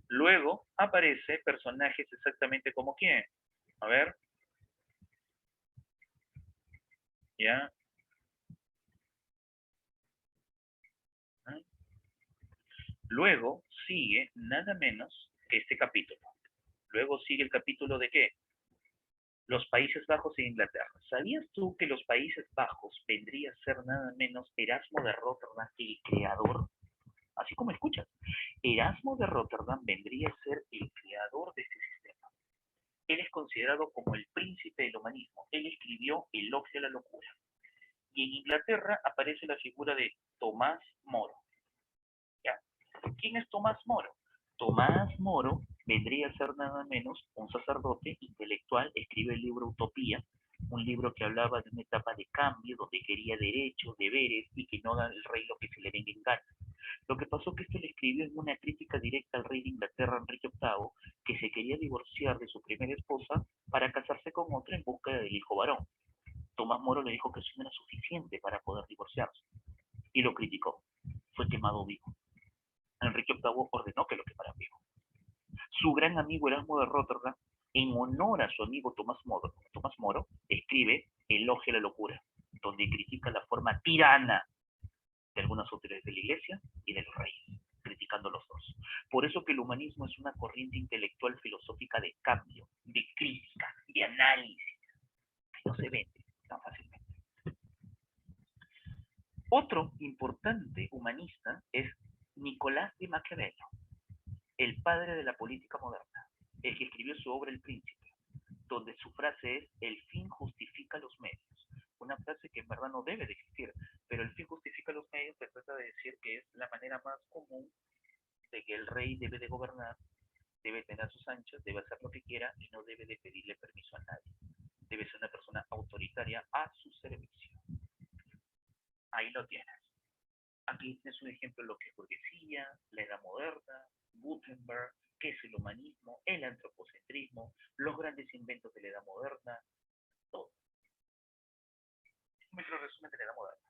Luego aparece personajes exactamente como quién. A ver. ¿Ya? Luego sigue nada menos que este capítulo. Luego sigue el capítulo de ¿qué? Los Países Bajos e Inglaterra. ¿Sabías tú que los Países Bajos vendría a ser nada menos Erasmo de Rotterdam, el creador? Así como escuchas. Erasmo de Rotterdam vendría a ser el creador de este sistema. Él es considerado como el príncipe del humanismo. Él escribió Elogio a la locura. Y en Inglaterra aparece la figura de Tomás Moro. ¿Ya? ¿Quién es Tomás Moro? Tomás Moro vendría a ser nada menos un sacerdote intelectual. Escribe el libro Utopía, un libro que hablaba de una etapa de cambio, donde quería derechos, deberes, y que no haga el rey lo que se le venga en gana. Lo que pasó que esto le escribió en una crítica directa al rey de Inglaterra, Enrique VIII, que se quería divorciar de su primera esposa para casarse con otra en busca del hijo varón. Tomás Moro le dijo que eso no era suficiente para poder divorciarse y lo criticó. Fue quemado vivo. Enrique VIII ordenó que lo quemaran vivo. Su gran amigo Erasmo de Róterdam, en honor a su amigo Tomás Moro, escribe Elogio a la locura, donde critica la forma tirana de algunas autoridades de la Iglesia y de los reyes, criticando los dos. Por eso que el humanismo es una corriente intelectual filosófica de cambio, de crítica, de análisis, que no se vende tan fácilmente. Otro importante humanista es Nicolás de Maquiavelo, el padre de la política moderna, el que escribió su obra El Príncipe, donde su frase es el fin justifica los medios. Una frase que en verdad no debe de existir, pero el fin justifica los medios se trata de decir que es la manera más común de que el rey debe de gobernar, debe tener sus anchas, debe hacer lo que quiera y no debe de pedirle permiso a nadie. Debe ser una persona autoritaria a su servicio. Ahí lo tienes. Aquí tienes un ejemplo de lo que es burguesía, la edad moderna, Gutenberg, qué es el humanismo, el antropocentrismo, los grandes inventos de la edad moderna, todo. Un micro resumen de la edad moderna.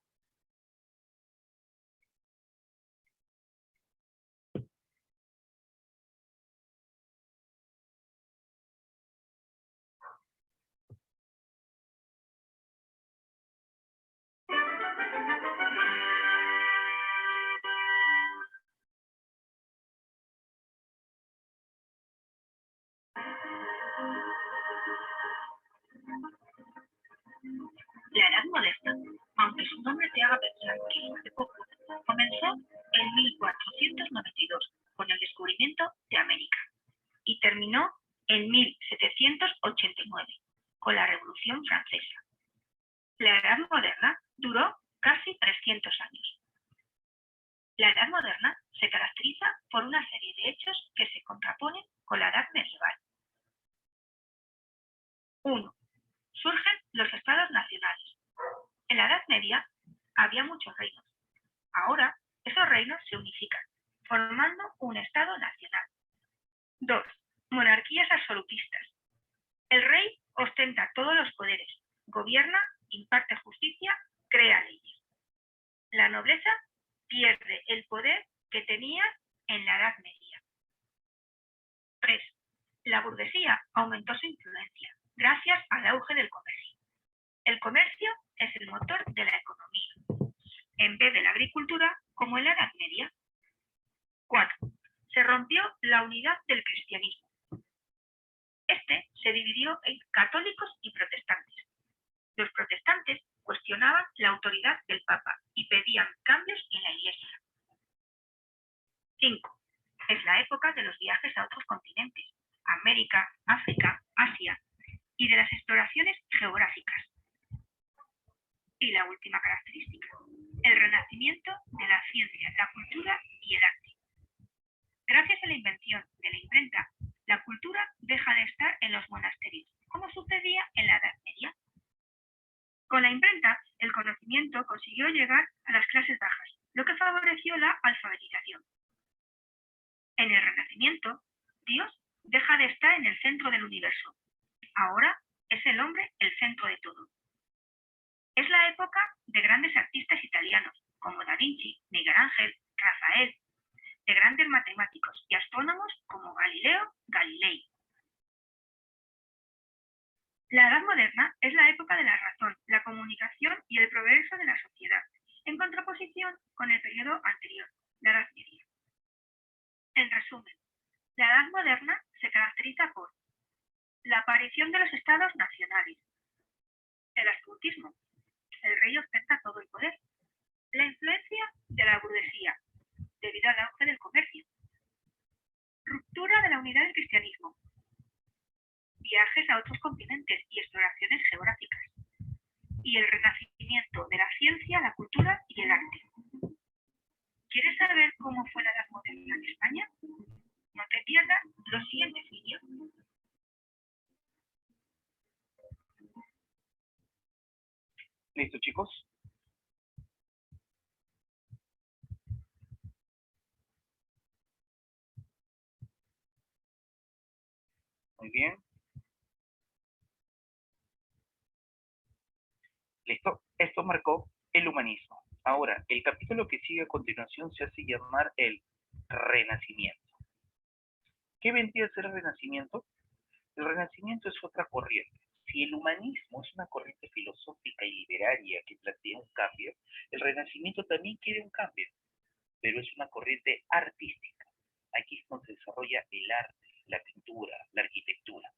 La Edad Moderna, aunque su nombre te haga pensar que es hace poco, comenzó en 1492 con el descubrimiento de América y terminó en 1789 con la Revolución Francesa. La Edad Moderna duró casi 300 años. La Edad Moderna se caracteriza por una serie de hechos que se contraponen con la Edad Medieval. 1. Surgen los estados nacionales. En la Edad Media había muchos reinos. Ahora esos reinos se unifican, formando un estado nacional. 2. Monarquías absolutistas. El rey ostenta todos los poderes, gobierna, imparte justicia, crea leyes. La nobleza pierde el poder que tenía en la Edad Media. 3. La burguesía aumentó su influencia gracias al auge del comercio. El comercio es el motor de la economía, en vez de la agricultura como en la Edad Media. 4. Se rompió la unidad del cristianismo. Este se dividió en católicos y protestantes. Los protestantes cuestionaban la autoridad del Papa y pedían cambios en la Iglesia. 5. Es la época de los viajes a otros continentes, América, África, Asia, y de las exploraciones geográficas. Y la última característica, el renacimiento de la ciencia, la cultura y el arte. Gracias a la invención de la imprenta, la cultura deja de estar en los monasterios, como sucedía en la Edad Media. Con la imprenta, el conocimiento consiguió llegar a las clases bajas, lo que favoreció la alfabetización. En el Renacimiento, Dios deja de estar en el centro del universo. Ahora es el hombre el centro de todo. Es la época de grandes artistas italianos, como Da Vinci, Miguel Ángel, Rafael, de grandes matemáticos y astrónomos como Galileo Galilei. La Edad Moderna es la época de la razón, la comunicación y el progreso de la sociedad, en contraposición con el periodo anterior, la Edad Media. En resumen, la Edad Moderna se caracteriza por la aparición de los estados nacionales, el absolutismo, el rey ostenta todo el poder, la influencia de la burguesía, debido al auge del comercio, ruptura de la unidad del cristianismo, viajes a otros continentes y exploraciones geográficas, y el renacimiento de la ciencia, la cultura y el arte. ¿Quieres saber cómo fue la Edad Moderna en España? No te pierdas los siguientes vídeos. ¿Listo, chicos? Muy bien. ¿Listo? Esto marcó el humanismo. Ahora, el capítulo que sigue a continuación se hace llamar el Renacimiento. ¿Qué vendría a ser el Renacimiento? El Renacimiento es otra corriente. Si el humanismo es una corriente filosófica y literaria que plantea un cambio, el Renacimiento también quiere un cambio, pero es una corriente artística. Aquí es donde se desarrolla el arte, la pintura, la arquitectura.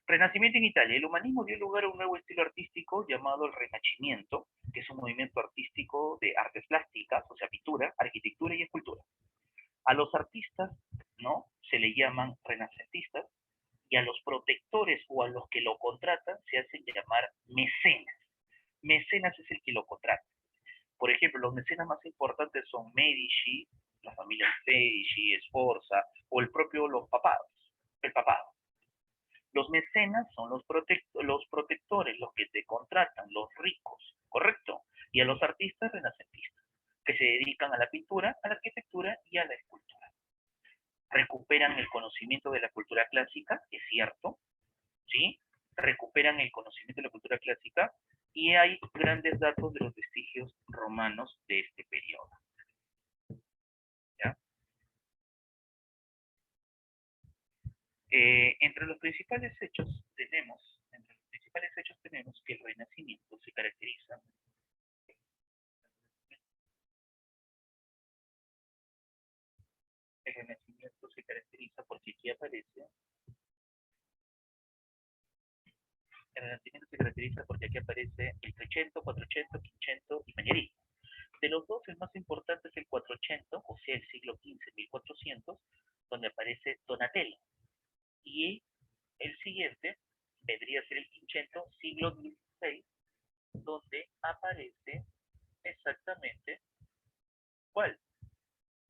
Renacimiento en Italia. El humanismo dio lugar a un nuevo estilo artístico llamado el Renacimiento, que es un movimiento artístico de artes plásticas, o sea, pintura, arquitectura y escultura. A los artistas, ¿no?, se le llaman renacentistas, y a los protectores o a los que lo contratan se hacen llamar mecenas. Mecenas es el que lo contrata. Por ejemplo, los mecenas más importantes son Medici, la familia Medici, Sforza, o el propio los papados, el papado. Los mecenas son los protectores, los que te contratan, los ricos, ¿correcto? Y a los artistas renacentistas, que se dedican a la pintura, a la arquitectura y a la escultura. Recuperan el conocimiento de la cultura clásica, es cierto, ¿sí? Recuperan el conocimiento de la cultura clásica y hay grandes datos de los vestigios romanos de este periodo. ¿Ya? Entre los principales hechos tenemos que el Renacimiento se caracteriza porque aquí aparece el 300, 400, 500 y Mañarí. De los dos, el más importante es el 400, o sea, el siglo XV, 1400, donde aparece Donatello. Y el siguiente vendría a ser el 500, siglo XVI, donde aparece exactamente, ¿cuál?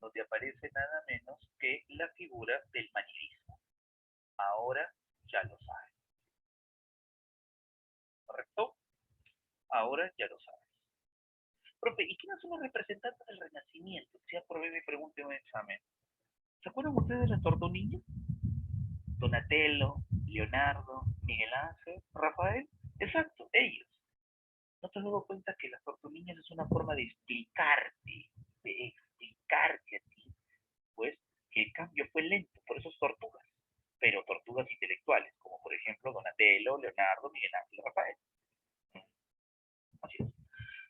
Donde aparece nada menos que la figura del manierismo. Ahora ya lo saben. ¿Correcto? Ahora ya lo saben. Profe, ¿y quiénes son los representantes del Renacimiento? Si aprobé mi pregunta en un examen. ¿Se acuerdan ustedes de las tortunillas? Donatello, Leonardo, Miguel Ángel, Rafael. Exacto, ellos. ¿No te has dado cuenta que las tortunillas es una forma de explicarte a ti, pues, que el cambio fue lento, por eso es tortugas, pero tortugas intelectuales, como por ejemplo Donatello, Leonardo, Miguel Ángel, Rafael. Así es.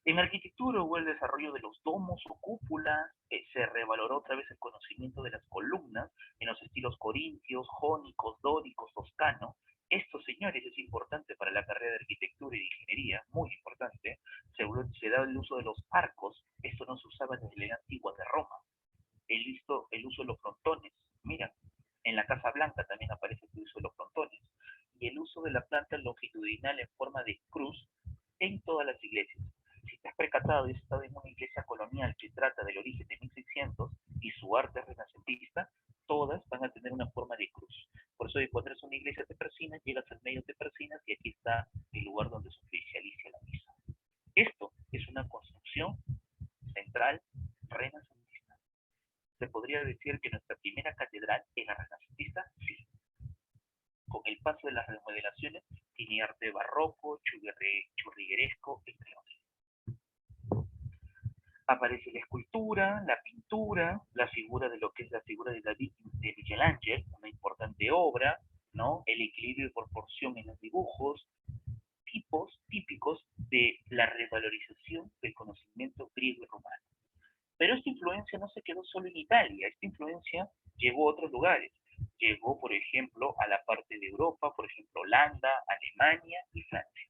En arquitectura hubo el desarrollo de los domos o cúpulas, se revaloró otra vez el conocimiento de las columnas en los estilos corintios, jónicos, dóricos, toscano. Esto, señores, es importante para la carrera de arquitectura y de ingeniería, muy importante. Se da el uso de los arcos, esto no se usaba desde la edad antigua de Roma. El uso de los frontones, mira, en la Casa Blanca también aparece el uso de los frontones, y el uso de la planta longitudinal en forma de cruz en todas las iglesias. Si te has percatado y has estado en una iglesia colonial que trata del origen de 1600 y su arte renacentista, todas van a tener una forma de cruz. Por eso, cuando eres una iglesia te persinas, llegas al medio te persinas y aquí está el lugar donde se oficializa la misa. Esto es una construcción central renacentista. ¿Se podría decir que nuestra primera catedral era renacentista? Sí. Con el paso de las remodelaciones, tiene arte barroco, churrigueresco, entre otros. Aparece la escultura, la pintura, la figura de lo que es la figura de David de Miguel Ángel, una importante obra, ¿no? El equilibrio de proporción en los dibujos, tipos típicos de la revalorización del conocimiento griego y romano. Pero esta influencia no se quedó solo en Italia, esta influencia llegó a otros lugares. Llegó, por ejemplo, a la parte de Europa, por ejemplo, Holanda, Alemania y Francia.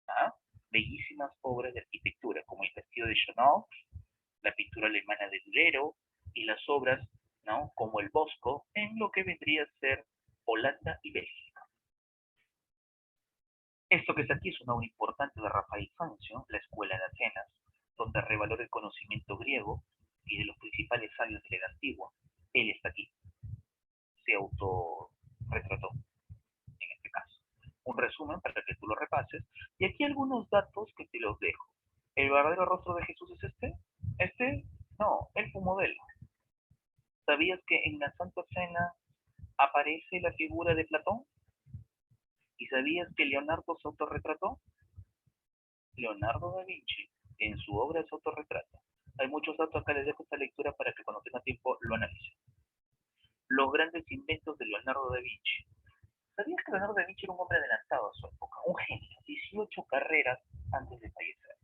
¿Ah? Bellísimas obras de arquitectura, como el castillo de Schönau, la pintura alemana de Durero, y las obras, ¿no?, como el Bosco, en lo que vendría a ser Holanda y Bélgica. Esto que está aquí es una obra importante de Rafael Sanzio, la Escuela de Atenas, donde revalora el conocimiento griego y de los principales sabios de la Edad Antigua. Él está aquí. Se autorretrató, en este caso. Un resumen para que tú lo repases. Y aquí algunos datos que te los dejo. ¿El verdadero rostro de Jesús es este? No, él fue un modelo. ¿Sabías que en la Santa Cena aparece la figura de Platón? ¿Y sabías que Leonardo se autorretrató? Leonardo da Vinci, en su obra se autorretrata. Hay muchos datos acá, les dejo esta lectura para que cuando tenga tiempo lo analicen. Los grandes inventos de Leonardo da Vinci. ¿Sabías que Leonardo da Vinci era un hombre adelantado a su época? Un genio, 18 carreras antes de fallecer.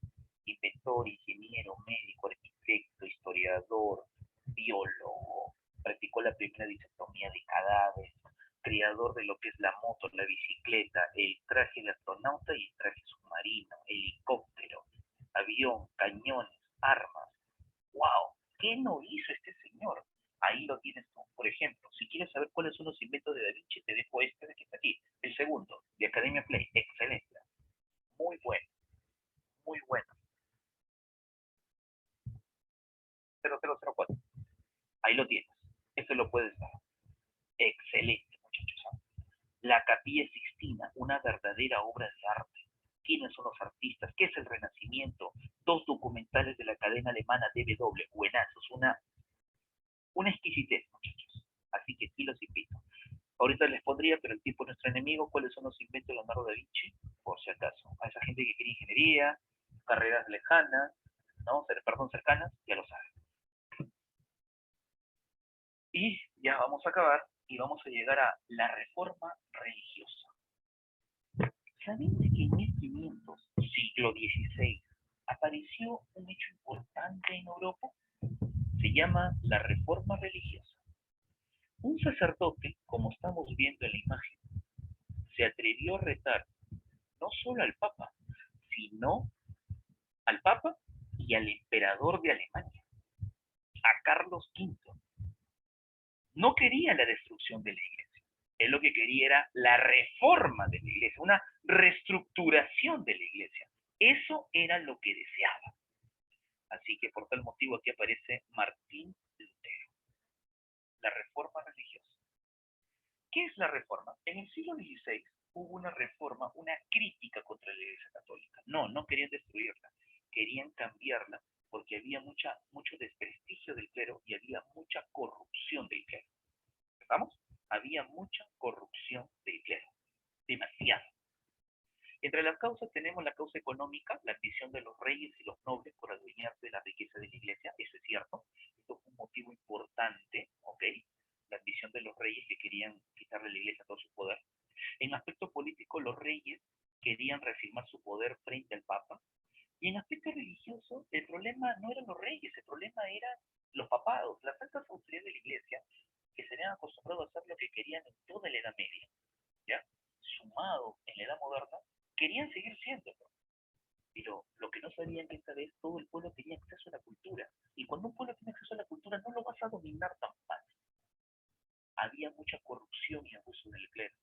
Inventor, ingeniero, médico, arquitecto, historiador, biólogo. Practicó la primera disectomía de cadáveres, creador de lo que es la moto, la bicicleta, el traje de astronauta y el traje submarino, helicóptero, avión, cañones, armas. ¡Wow! ¿Qué no hizo este señor? Ahí lo tienes tú. Por ejemplo, si quieres saber cuáles son los inventos de Da Vinci, te dejo este de que está aquí. El segundo, de Academia Play. Excelente. Muy bueno. Muy bueno. 0004. Ahí lo tienes. Eso lo puedes ver. Excelente, muchachos. La Capilla Sixtina, una verdadera obra de arte. ¿Quiénes son los artistas? ¿Qué es el Renacimiento? 2 documentales de la cadena alemana DW. Buenazos. Una exquisitez, muchachos. Así que sí los invito. Ahorita les pondría, pero el tiempo es nuestro enemigo, cuáles son los inventos de Leonardo da Vinci, por si acaso. A esa gente que quiere ingeniería, carreras lejanas, ¿no? Perdón, cercanas, ya lo saben. Y ya vamos a acabar y vamos a llegar a la reforma religiosa. ¿Saben que en 1500, siglo XVI, apareció un hecho importante en Europa? Se llama la reforma religiosa. Un sacerdote, como estamos viendo en la imagen, se atrevió a retar no solo al Papa, sino al Papa y al emperador de Alemania, a Carlos V. No quería la destrucción de la iglesia. Él lo que quería era la reforma de la iglesia, una reestructuración de la iglesia. Eso era lo que deseaba. Así que por tal motivo aquí aparece Martín Lutero. La reforma religiosa. ¿Qué es la reforma? En el siglo XVI hubo una reforma, una crítica contra la Iglesia Católica. No querían destruirla, querían cambiarla porque había mucho desprestigio del clero y había mucha corrupción del clero. ¿Estamos? Había mucha corrupción del clero, demasiado. Entre las causas tenemos la causa económica, la ambición de los reyes y los nobles por adueñarse de la riqueza de la iglesia, eso es cierto, esto fue un motivo importante, ¿ok? La ambición de los reyes que querían quitarle a la iglesia todo su poder. En aspecto político, los reyes querían reafirmar su poder frente al Papa, y en aspecto religioso, el problema no eran los reyes, el problema eran los papados, las altas autoridades de la iglesia, que se habían acostumbrado a hacer lo que querían en toda la Edad Media, ¿ya? Sumado en la Edad Moderna, querían seguir siéndolo. Pero lo que no sabían que esta vez todo el pueblo tenía acceso a la cultura. Y cuando un pueblo tiene acceso a la cultura, no lo vas a dominar tan fácil. Había mucha corrupción y abuso del clero.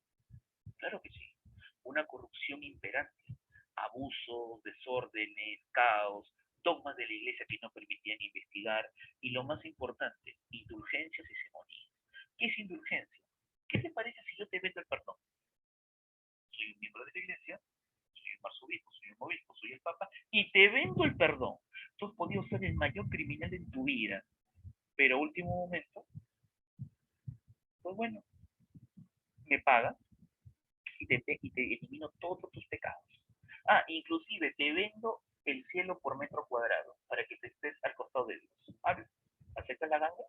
Claro que sí. Una corrupción imperante. Abusos, desórdenes, caos, dogmas de la iglesia que no permitían investigar. Y lo más importante, indulgencias y ceremonías. ¿Qué es indulgencia? ¿Qué te parece si yo te vendo el perdón? Soy un miembro de la iglesia, soy un arzobispo, soy un obispo, soy el papa, y te vendo el perdón. Tú has podido ser el mayor criminal en tu vida, pero a último momento, pues bueno, me pagas y te elimino todos tus pecados. Inclusive te vendo el cielo por metro cuadrado, para que te estés al costado de Dios. ¿Aceptas la ganga?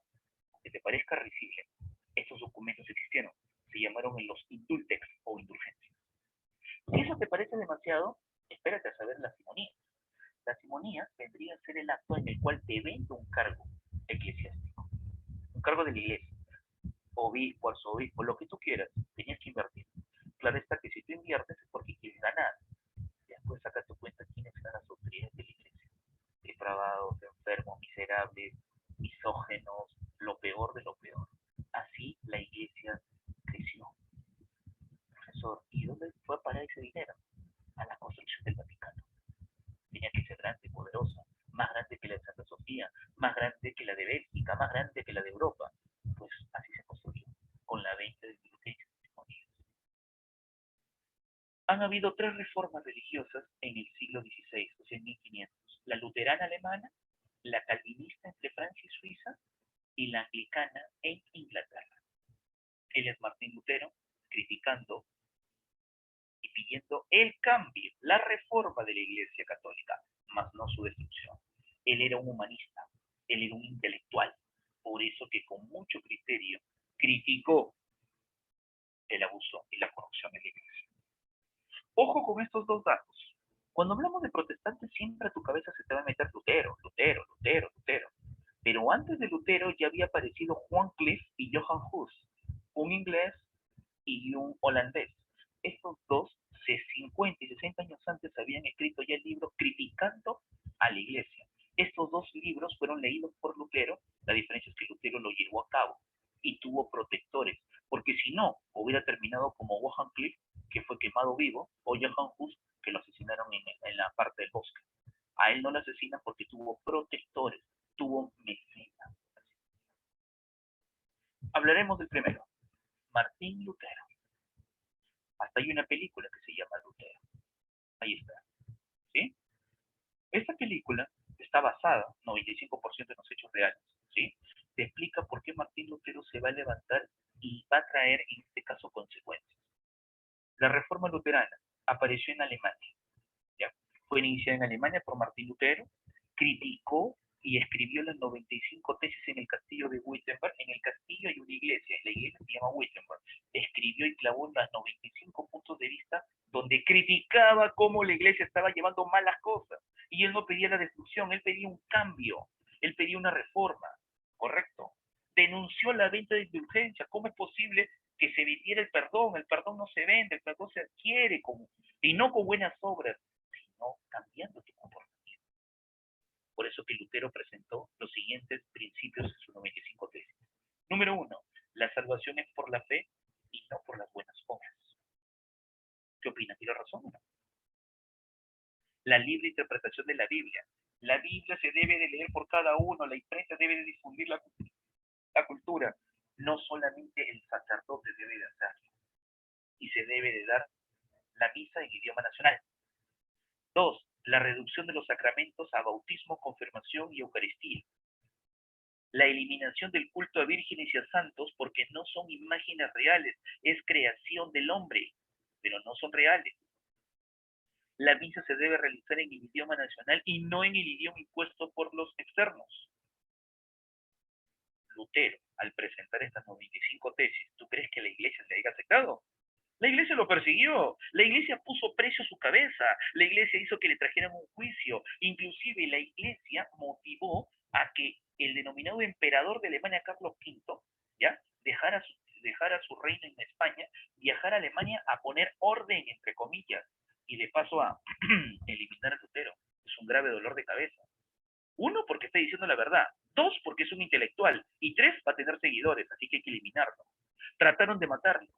Que te parezca risible. Estos documentos existieron, se llamaron en los indultex o indulgencias. Si eso te parece demasiado, espérate a saber la simonía. La simonía vendría a ser el acto en el cual te vendo un cargo eclesiástico, un cargo de la iglesia, obispo, arzobispo, lo que tú quieras, tenías que invertir. Claro está que si tú inviertes es porque quieres ganar. Después saca tu cuenta quiénes eran las autoridades de la iglesia. Depravados, enfermos, miserables, misógenos, lo peor de lo peor. Así la iglesia creció. Profesor, ¿y dónde fue a parar ese dinero? A la construcción del Vaticano. Tenía que ser grande, poderosa, más grande que la de Santa Sofía, más grande que la de Bélgica, más grande que la de Europa. Pues así se construyó, con la venta de bibliotecas y testimonios. Han habido 3 reformas religiosas en el siglo XVI, o sea, en 1500. La luterana alemana, la calvinista entre Francia y Suiza, y la anglicana en Inglaterra. Él es Martín Lutero, criticando y pidiendo el cambio la reforma de la Iglesia Católica, mas no su destrucción. Él era un humanista, él era un intelectual, por eso que con mucho criterio criticó el abuso y la corrupción en la Iglesia. Ojo con estos dos datos. Cuando hablamos de protestantes, siempre a tu cabeza se te va a meter Lutero, Lutero, Lutero, Lutero. Pero antes de Lutero ya había aparecido Juan Cliff y Johann Hus, un inglés y un holandés. Estos dos, 50 y 60 años antes, habían escrito ya el libro criticando a la Iglesia. Estos dos libros fueron leídos por Lutero. La diferencia es que Lutero lo llevó a cabo y tuvo protectores, porque si no, hubiera terminado como Johann Cliff, que fue quemado vivo, o Johann Hus, que lo asesinaron en la parte del bosque. A él no lo asesinan porque tuvo protectores, tuvo mecenas. Hablaremos del primero, Martín Lutero. Hasta hay una película que se llama Lutero. Ahí está. ¿Sí? Esta película está basada, 95% en los hechos reales. ¿Sí? Te explica por qué Martín Lutero se va a levantar y va a traer, en este caso, consecuencias. La reforma luterana apareció en Alemania. ¿Ya? Fue iniciada en Alemania por Martín Lutero, criticó y escribió las 95 tesis en el castillo de Wittenberg. En el castillo hay una iglesia, la iglesia se llama Wittenberg. Escribió y clavó las 95 puntos de vista donde criticaba cómo la iglesia estaba llevando malas cosas. Y él no pedía la destrucción, él pedía un cambio, él pedía una reforma, ¿correcto? Denunció la venta de indulgencia. ¿Cómo es posible que se vendiera el perdón? El perdón no se vende, el perdón se adquiere y no con buenas obras, sino cambiando tu comportamiento. Por eso que Lutero presentó los siguientes principios en sus 95 tesis. Número 1, la salvación es por la fe y no por las buenas obras. ¿Qué opina? ¿Tiene razón o no? La libre interpretación de la Biblia. La Biblia se debe de leer por cada uno, la imprensa debe de difundir la cultura. No solamente el sacerdote debe de hacerlo. Y se debe de dar la misa en idioma nacional. 2, la reducción de los sacramentos a bautismo, confirmación y Eucaristía. La eliminación del culto a vírgenes y a santos porque no son imágenes reales, es creación del hombre, pero no son reales. La misa se debe realizar en el idioma nacional y no en el idioma impuesto por los externos. Lutero, al presentar estas 95 tesis, ¿tú crees que la iglesia se haya aceptado? La iglesia lo persiguió, la iglesia puso precio a su cabeza, la iglesia hizo que le trajeran un juicio, inclusive la iglesia motivó a que el denominado emperador de Alemania, Carlos V, ¿ya? dejara su reino en España, viajara a Alemania a poner orden, entre comillas, y de paso a eliminar a Lutero. Es un grave dolor de cabeza. 1, porque está diciendo la verdad. 2, porque es un intelectual. Y 3, va a tener seguidores, así que hay que eliminarlo. Trataron de matarlo.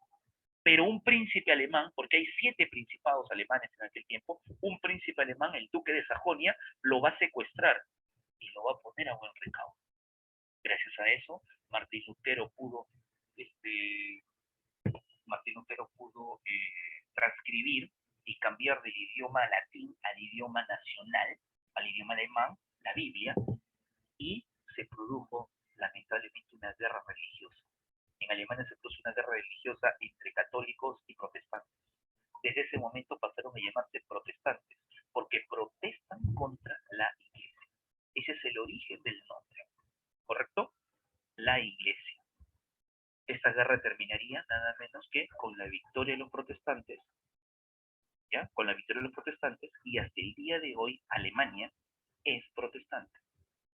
Pero un príncipe alemán, porque hay 7 principados alemanes en aquel tiempo, un príncipe alemán, el duque de Sajonia, lo va a secuestrar y lo va a poner a buen recaudo. Gracias a eso, Martín Lutero pudo transcribir y cambiar del idioma latín al idioma nacional, al idioma alemán, la Biblia, y se produjo lamentablemente una guerra religiosa. En Alemania se produjo una guerra religiosa entre católicos y protestantes. Desde ese momento pasaron a llamarse protestantes, porque protestan contra la iglesia. Ese es el origen del nombre, ¿correcto? La iglesia. Esta guerra terminaría nada menos que con la victoria de los protestantes, ¿ya? Con la victoria de los protestantes, y hasta el día de hoy Alemania es protestante,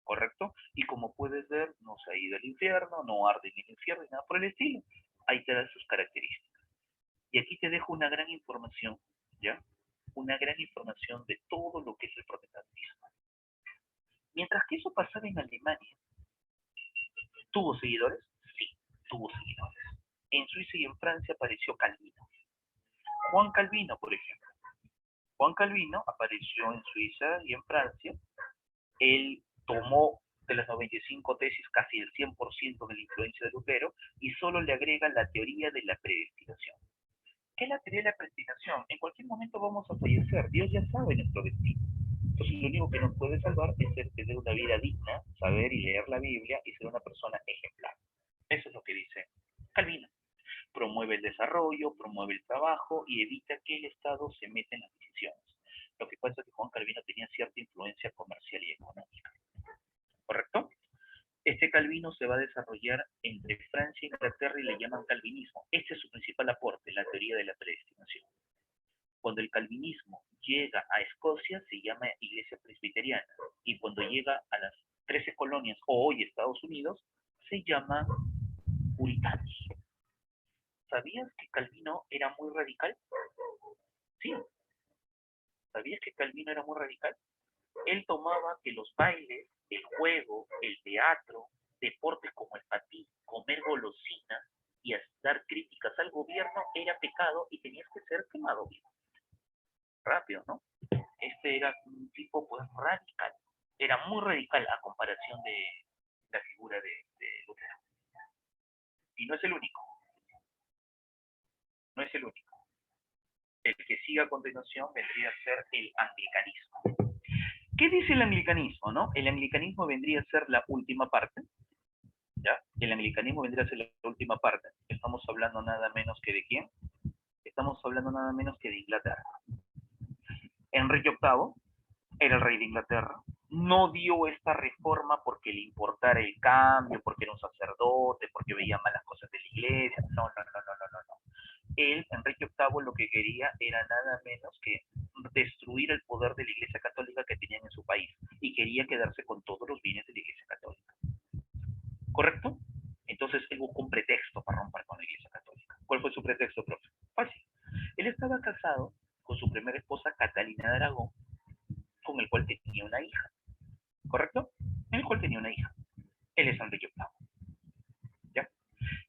¿correcto? Y como puedes ver, no se ha ido al infierno, no arde en el infierno, y nada por el estilo. Ahí te dan sus características. Y aquí te dejo una gran información, ¿ya? Una gran información de todo lo que es el protestantismo. Mientras que eso pasaba en Alemania, ¿tuvo seguidores? Sí, tuvo seguidores. En Suiza y en Francia apareció Calvino. Juan Calvino, por ejemplo. Juan Calvino apareció en Suiza y en Francia. Él tomó de las 95 tesis casi el 100% de la influencia de Lutero y solo le agrega la teoría de la predestinación. ¿Qué es la teoría de la predestinación? En cualquier momento vamos a fallecer. Dios ya sabe nuestro destino. Entonces lo único que nos puede salvar es tener una vida digna, saber y leer la Biblia y ser una persona ejemplar. Eso es lo que dice Calvino. Promueve el desarrollo, promueve el trabajo y evita que el Estado se meta en las decisiones. Lo que pasa es que Juan Calvino tenía cierta influencia comercial y económica. ¿Correcto? Este Calvino se va a desarrollar entre Francia e Inglaterra y le llaman calvinismo. Este es su principal aporte, la teoría de la predestinación. Cuando el calvinismo llega a Escocia se llama Iglesia Presbiteriana, y cuando llega a las 13 colonias o hoy Estados Unidos se llama puritanos. ¿Sabías que Calvino era muy radical? Sí. ¿Sabías que Calvino era muy radical? Él tomaba que los bailes, el juego, el teatro, deportes como el patín, comer golosinas y dar críticas al gobierno era pecado y tenías que ser quemado vivo. Rápido, ¿no? Este era un tipo pues radical. Era muy radical a comparación de la figura de Lutero. Y no es el único. No es el único. El que sigue a continuación vendría a ser el anglicanismo. ¿Qué dice el anglicanismo, no? El anglicanismo vendría a ser la última parte, ¿ya? El anglicanismo vendría a ser la última parte. Estamos hablando nada menos que de ¿quién? Estamos hablando nada menos que de Inglaterra. Enrique VIII era el rey de Inglaterra. No dio esta reforma porque le importara el cambio, porque era un sacerdote, porque veía malas cosas de la iglesia. No. Él, Enrique VIII, lo que quería era nada menos que destruir el poder de la Iglesia Católica que tenían en su país y quería quedarse con todos los bienes de la Iglesia Católica. ¿Correcto? Entonces él buscó un pretexto para romper con la Iglesia Católica. ¿Cuál fue su pretexto, profe? Fácil. Él estaba casado con su primera esposa, Catalina de Aragón, con el cual tenía una hija. ¿Correcto? En el cual tenía una hija. Él es Enrique VIII. ¿Ya?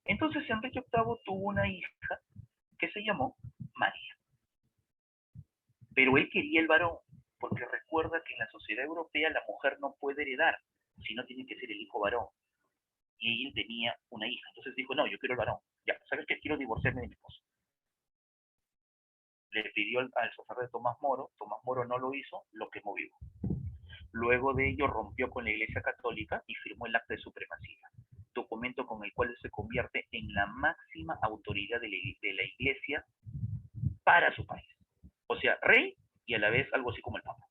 Entonces Enrique VIII tuvo una hija que se llamó María. Pero él quería el varón, porque recuerda que en la sociedad europea la mujer no puede heredar, sino tiene que ser el hijo varón. Y él tenía una hija, entonces dijo, no, yo quiero el varón. Ya, ¿sabes qué? Quiero divorciarme de mi esposo. Le pidió al sacerdote Tomás Moro no lo hizo, lo quemó vivo. Luego de ello rompió con la Iglesia Católica y firmó el Acta de Supremacía, documento con el cual se convierte en la máxima autoridad de la Iglesia para su país. O sea, rey y a la vez algo así como el Papa.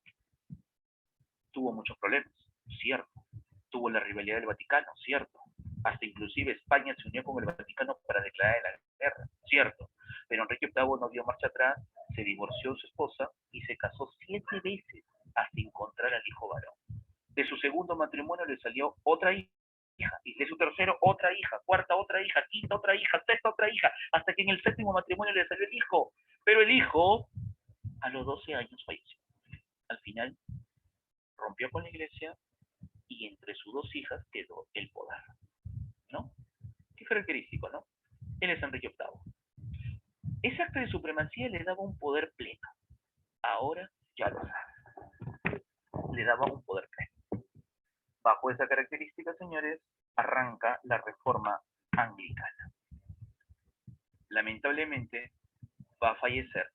Tuvo muchos problemas, cierto. Tuvo la rivalidad del Vaticano, cierto. Hasta inclusive España se unió con el Vaticano para declarar la guerra, cierto. Pero Enrique VIII no dio marcha atrás, se divorció de su esposa y se casó 7 veces hasta encontrar al hijo varón. De su segundo matrimonio le salió otra hija, y de su tercero otra hija, cuarta otra hija, quinta otra hija, sexta otra hija, hasta que en el 7º matrimonio le salió el hijo. Pero el hijo a los 12 años falleció. Al final rompió con la iglesia y entre sus 2 hijas quedó el poder, ¿no? Qué característico, ¿no? Él es Enrique VIII. Ese acta de supremacía le daba un poder pleno. Ahora ya lo saben. Le daba un poder pleno. Bajo esa característica, señores, arranca la reforma anglicana. Lamentablemente va a fallecer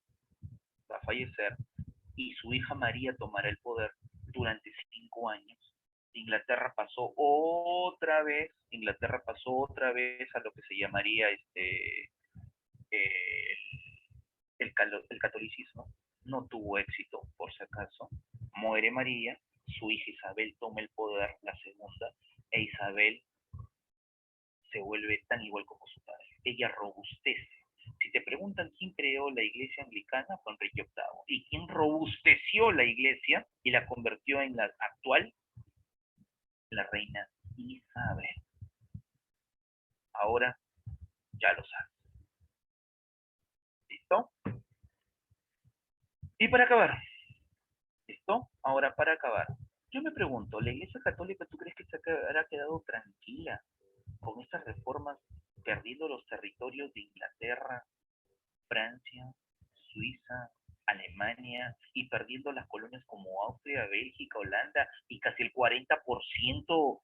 y su hija María tomará el poder durante 5 años. Inglaterra pasó otra vez a lo que se llamaría el catolicismo. No tuvo éxito, por si acaso. Muere María, su hija Isabel toma el poder, la segunda, e Isabel se vuelve tan igual como su padre. Ella robustece. Si te preguntan quién creó la iglesia anglicana, fue Enrique VIII. ¿Y quién robusteció la iglesia y la convirtió en la actual? La reina Isabel. Ahora ya lo sabes. ¿Listo? Y para acabar. ¿Listo? Ahora para acabar. Yo me pregunto, ¿la iglesia católica tú crees que se habrá quedado tranquila con estas reformas, perdiendo los territorios de Inglaterra, Francia, Suiza, Alemania y perdiendo las colonias como Austria, Bélgica, Holanda y casi el 40%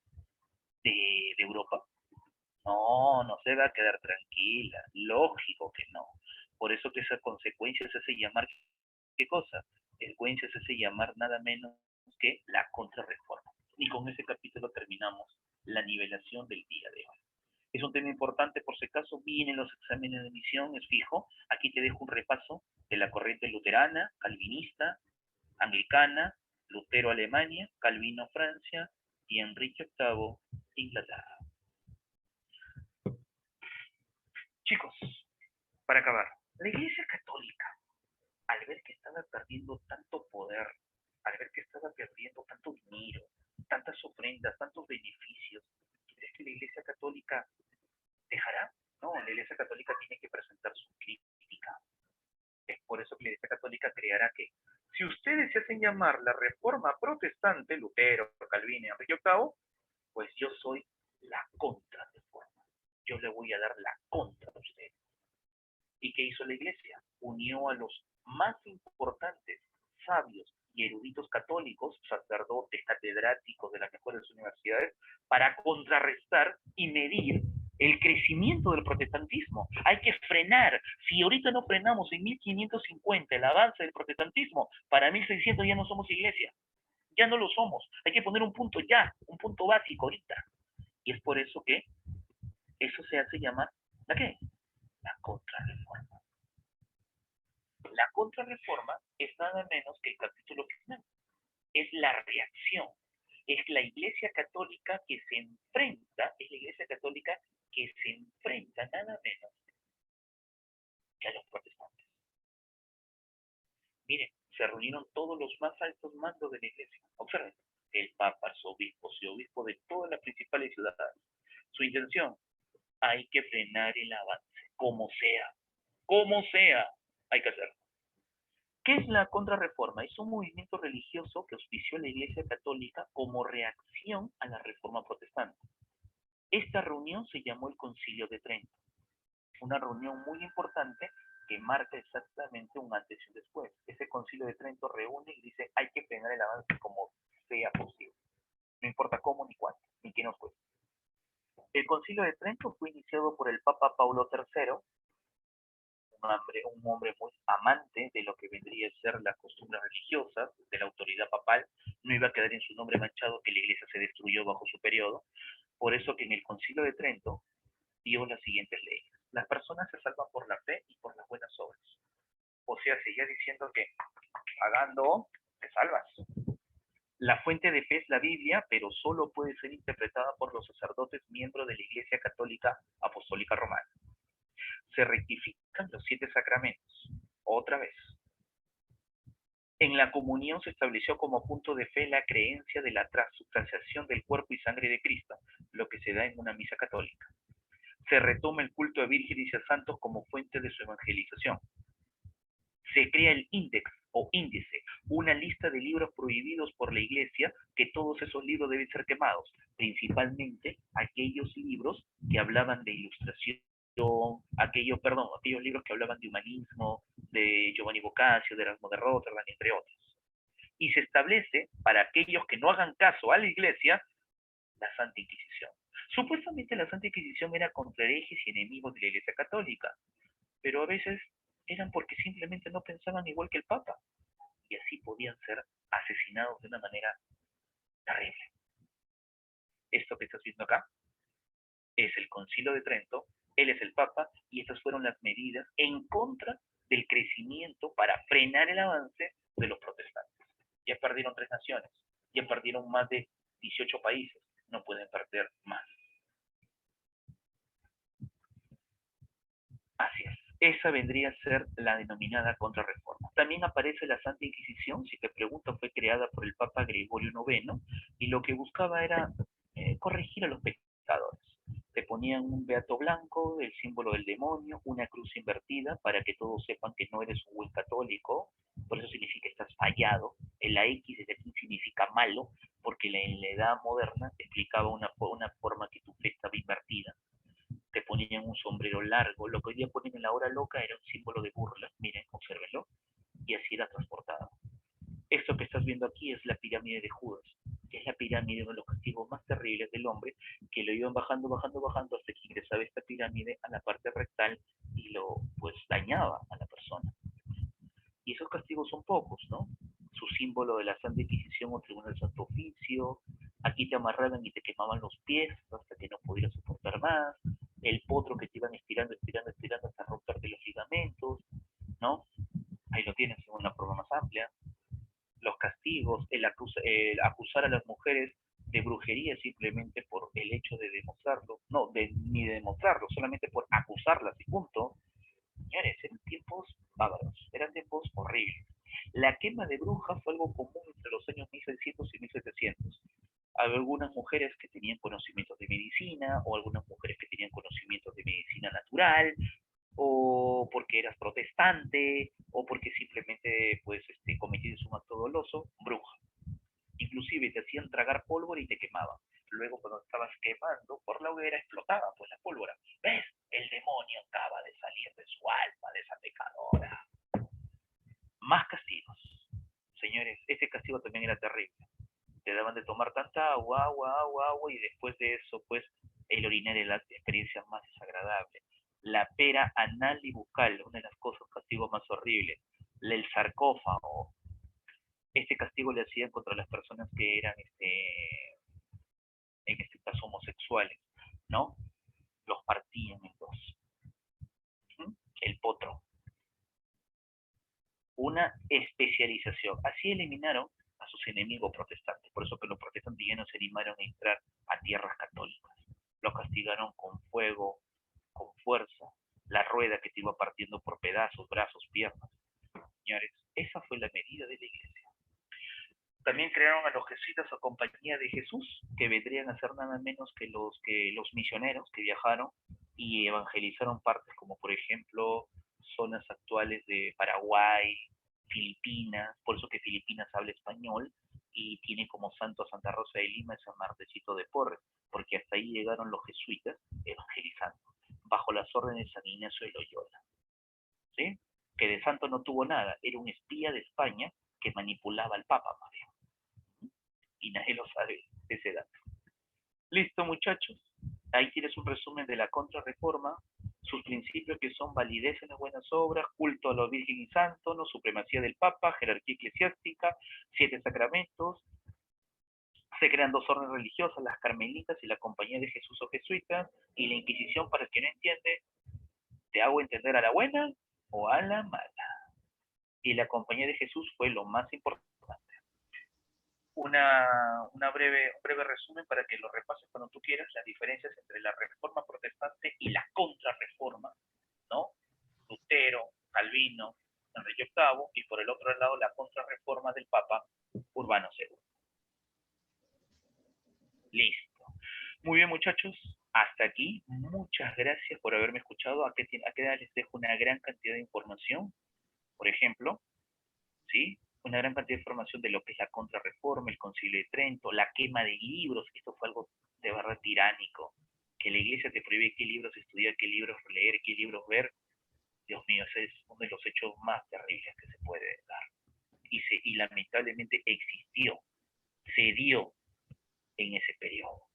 de Europa? No se va a quedar tranquila, lógico que no. Por eso que esa consecuencia se hace llamar, ¿qué cosa? Consecuencia se hace llamar nada menos que la contrarreforma. Y con ese capítulo terminamos la nivelación del día de hoy. Es un tema importante, por si acaso vienen los exámenes de admisión, es fijo. Aquí te dejo un repaso de la corriente luterana, calvinista, Anglicana, Lutero Alemania, Calvino Francia y Enrique VIII Inglaterra. Chicos, para acabar, la Iglesia Católica, al ver que estaba perdiendo tanto poder, al ver que estaba perdiendo tanto dinero, tantas ofrendas, tantos beneficios, ¿crees que la Iglesia Católica dejará? No, la Iglesia Católica tiene que presentar su crítica. Es por eso que la Iglesia Católica creará que, si ustedes se hacen llamar la Reforma Protestante, Lutero, Calvino y Enrique VIII, pues yo soy la contrarreforma. Yo le voy a dar la contra a ustedes. ¿Y qué hizo la Iglesia? Unió a los más importantes sabios y eruditos católicos, sacerdotes, catedráticos de las mejores universidades, para contrarrestar y medir el crecimiento del protestantismo. Hay que frenar. Si ahorita no frenamos en 1550 el avance del protestantismo, para 1600 ya no somos iglesia. Ya no lo somos. Hay que poner un punto ya, un punto básico ahorita. Y es por eso que eso se hace llamar, ¿la qué? La contrarreforma. La contrarreforma es nada menos que el capítulo final. Es la reacción. Es la Iglesia Católica que se enfrenta, nada menos que a los protestantes. Miren, se reunieron todos los más altos mandos de la Iglesia. Observen, el Papa, arzobispos y obispos de todas las principales ciudades. Su intención, hay que frenar el avance, como sea, hay que hacerlo. ¿Qué es la contrarreforma? Es un movimiento religioso que auspició la Iglesia Católica como reacción a la Reforma Protestante. Esta reunión se llamó el Concilio de Trento. Una reunión muy importante que marca exactamente un antes y un después. Ese Concilio de Trento reúne y dice hay que frenar el avance como sea posible. No importa cómo ni cuándo, ni qué nos cueste. El Concilio de Trento fue iniciado por el Papa Paulo III, un hombre muy amante de lo que vendría a ser las costumbres religiosas, de la autoridad papal. No iba a quedar en su nombre manchado que la iglesia se destruyó bajo su periodo. Por eso que en el Concilio de Trento dio las siguientes leyes. Las personas se salvan por la fe y por las buenas obras. O sea, seguía diciendo que pagando te salvas. La fuente de fe es la Biblia, pero solo puede ser interpretada por los sacerdotes miembros de la Iglesia Católica Apostólica Romana. Se rectifican los 7 sacramentos. Otra vez. En la comunión se estableció como punto de fe la creencia de la transubstanciación del cuerpo y sangre de Cristo, lo que se da en una misa católica. Se retoma el culto a vírgenes y a santos como fuente de su evangelización. Se crea el índex o índice, una lista de libros prohibidos por la Iglesia, que todos esos libros deben ser quemados, principalmente aquellos libros que hablaban de ilustración, aquellos libros que hablaban de humanismo, de Giovanni Boccaccio, de Erasmo de Rotterdam, entre otros. Y se establece, para aquellos que no hagan caso a la Iglesia, la Santa Inquisición. Supuestamente la Santa Inquisición era contra herejes y enemigos de la Iglesia Católica, pero a veces eran porque simplemente no pensaban igual que el Papa, y así podían ser asesinados de una manera terrible. Esto que estás viendo acá es el Concilio de Trento, él es el Papa, y estas fueron las medidas en contra del crecimiento para frenar el avance de los protestantes. Ya perdieron 3 naciones, ya perdieron más de 18 países, no pueden perder más. Así es. Esa vendría a ser la denominada contrarreforma. También aparece la Santa Inquisición, si te pregunto, fue creada por el Papa Gregorio IX, y lo que buscaba era corregir a los pecadores. Te ponían un beato blanco, el símbolo del demonio, una cruz invertida, para que todos sepan que no eres un buen católico, por eso significa que estás fallado. La X desde aquí significa malo, porque en la edad moderna explicaba una forma que tu fe estaba invertida. Te ponían un sombrero largo, lo que hoy día ponen en la hora loca era un símbolo de burla, miren, obsérvenlo, y así era transportado. Esto que estás viendo aquí es la pirámide de Judas, que es la pirámide, uno de los castigos más terribles del hombre, que lo iban bajando hasta que ingresaba esta pirámide a la parte rectal y lo pues dañaba a la persona. Y esos castigos son pocos, ¿no? Su símbolo de la Santa Inquisición o Tribunal del Santo Oficio, aquí te amarraban y te quemaban los pies hasta que no pudieras soportar más, el potro que te iban estirando hasta romperte los ligamentos, ¿no? Ahí lo tienes en una forma más amplia. Los castigos, el acusar a las mujeres de brujería simplemente por el hecho de demostrarlo, no, ni de demostrarlo, solamente por acusarlas y punto. Señores, eran tiempos bárbaros, eran tiempos horribles. La quema de brujas fue algo común entre los años 1600 y 1700. Había algunas mujeres que tenían conocimientos de medicina, o algunas mujeres que tenían conocimientos de medicina natural, o porque eras protestante, o porque simplemente pues cometías un acto doloso, bruja. Inclusive te hacían tragar pólvora y te quemaban. Luego cuando estabas quemando por la hoguera explotaba pues la pólvora. ¿Ves? El demonio acaba de salir de su alma, de esa pecadora. Más castigos. Señores, ese castigo también era terrible. Te daban de tomar tanta agua, y después de eso, pues, el orinar era la experiencia más desagradable. La pera anal y bucal, una de las cosas, castigos más horribles. El sarcófago. Este castigo le hacían contra las personas que eran, en este caso, homosexuales, ¿no? Los partían en dos. El potro. Una especialización. Así eliminaron a sus enemigos protestantes. Por eso que los protestantes ya no se animaron a entrar a tierras católicas. Los castigaron con fuego, con fuerza, la rueda que te iba partiendo por pedazos, brazos, piernas. Señores, esa fue la medida de la iglesia. También crearon a los jesuitas a compañía de Jesús, que vendrían a ser nada menos que los misioneros que viajaron y evangelizaron partes como por ejemplo zonas actuales de Paraguay, Filipinas, por eso que Filipinas habla español y tiene como santo a Santa Rosa de Lima, San Martecito de Porres, porque hasta ahí llegaron los jesuitas evangelizando, bajo las órdenes de San Ignacio de Loyola. ¿Sí? Que de santo no tuvo nada, era un espía de España que manipulaba al Papa, más bien. Y nadie lo sabe, ese dato. Listo, muchachos. Ahí tienes un resumen de la Contrarreforma, sus principios que son validez en las buenas obras, culto a la Virgen y Santo, no supremacía del Papa, jerarquía eclesiástica, 7 sacramentos. Se crean 2 órdenes religiosas, las carmelitas y la Compañía de Jesús o Jesuitas, y la Inquisición, para el que no entiende, ¿te hago entender a la buena o a la mala? Y la Compañía de Jesús fue lo más importante. Un breve resumen para que lo repases cuando tú quieras, las diferencias entre la Reforma Protestante y la Contrarreforma, ¿no? Lutero, Calvino, Enrique VIII, y por el otro lado la Contrarreforma del Papa Urbano II. Listo. Muy bien, muchachos, hasta aquí. Muchas gracias por haberme escuchado. Aquí les dejo una gran cantidad de información. Por ejemplo, ¿sí? Una gran cantidad de información de lo que es la Contrarreforma, el Concilio de Trento, la quema de libros. Esto fue algo de verdad tiránico. Que la iglesia te prohíbe qué libros estudiar, qué libros leer, qué libros ver. Dios mío, ese es uno de los hechos más terribles que se puede dar. Y lamentablemente existió, se dio en ese periodo.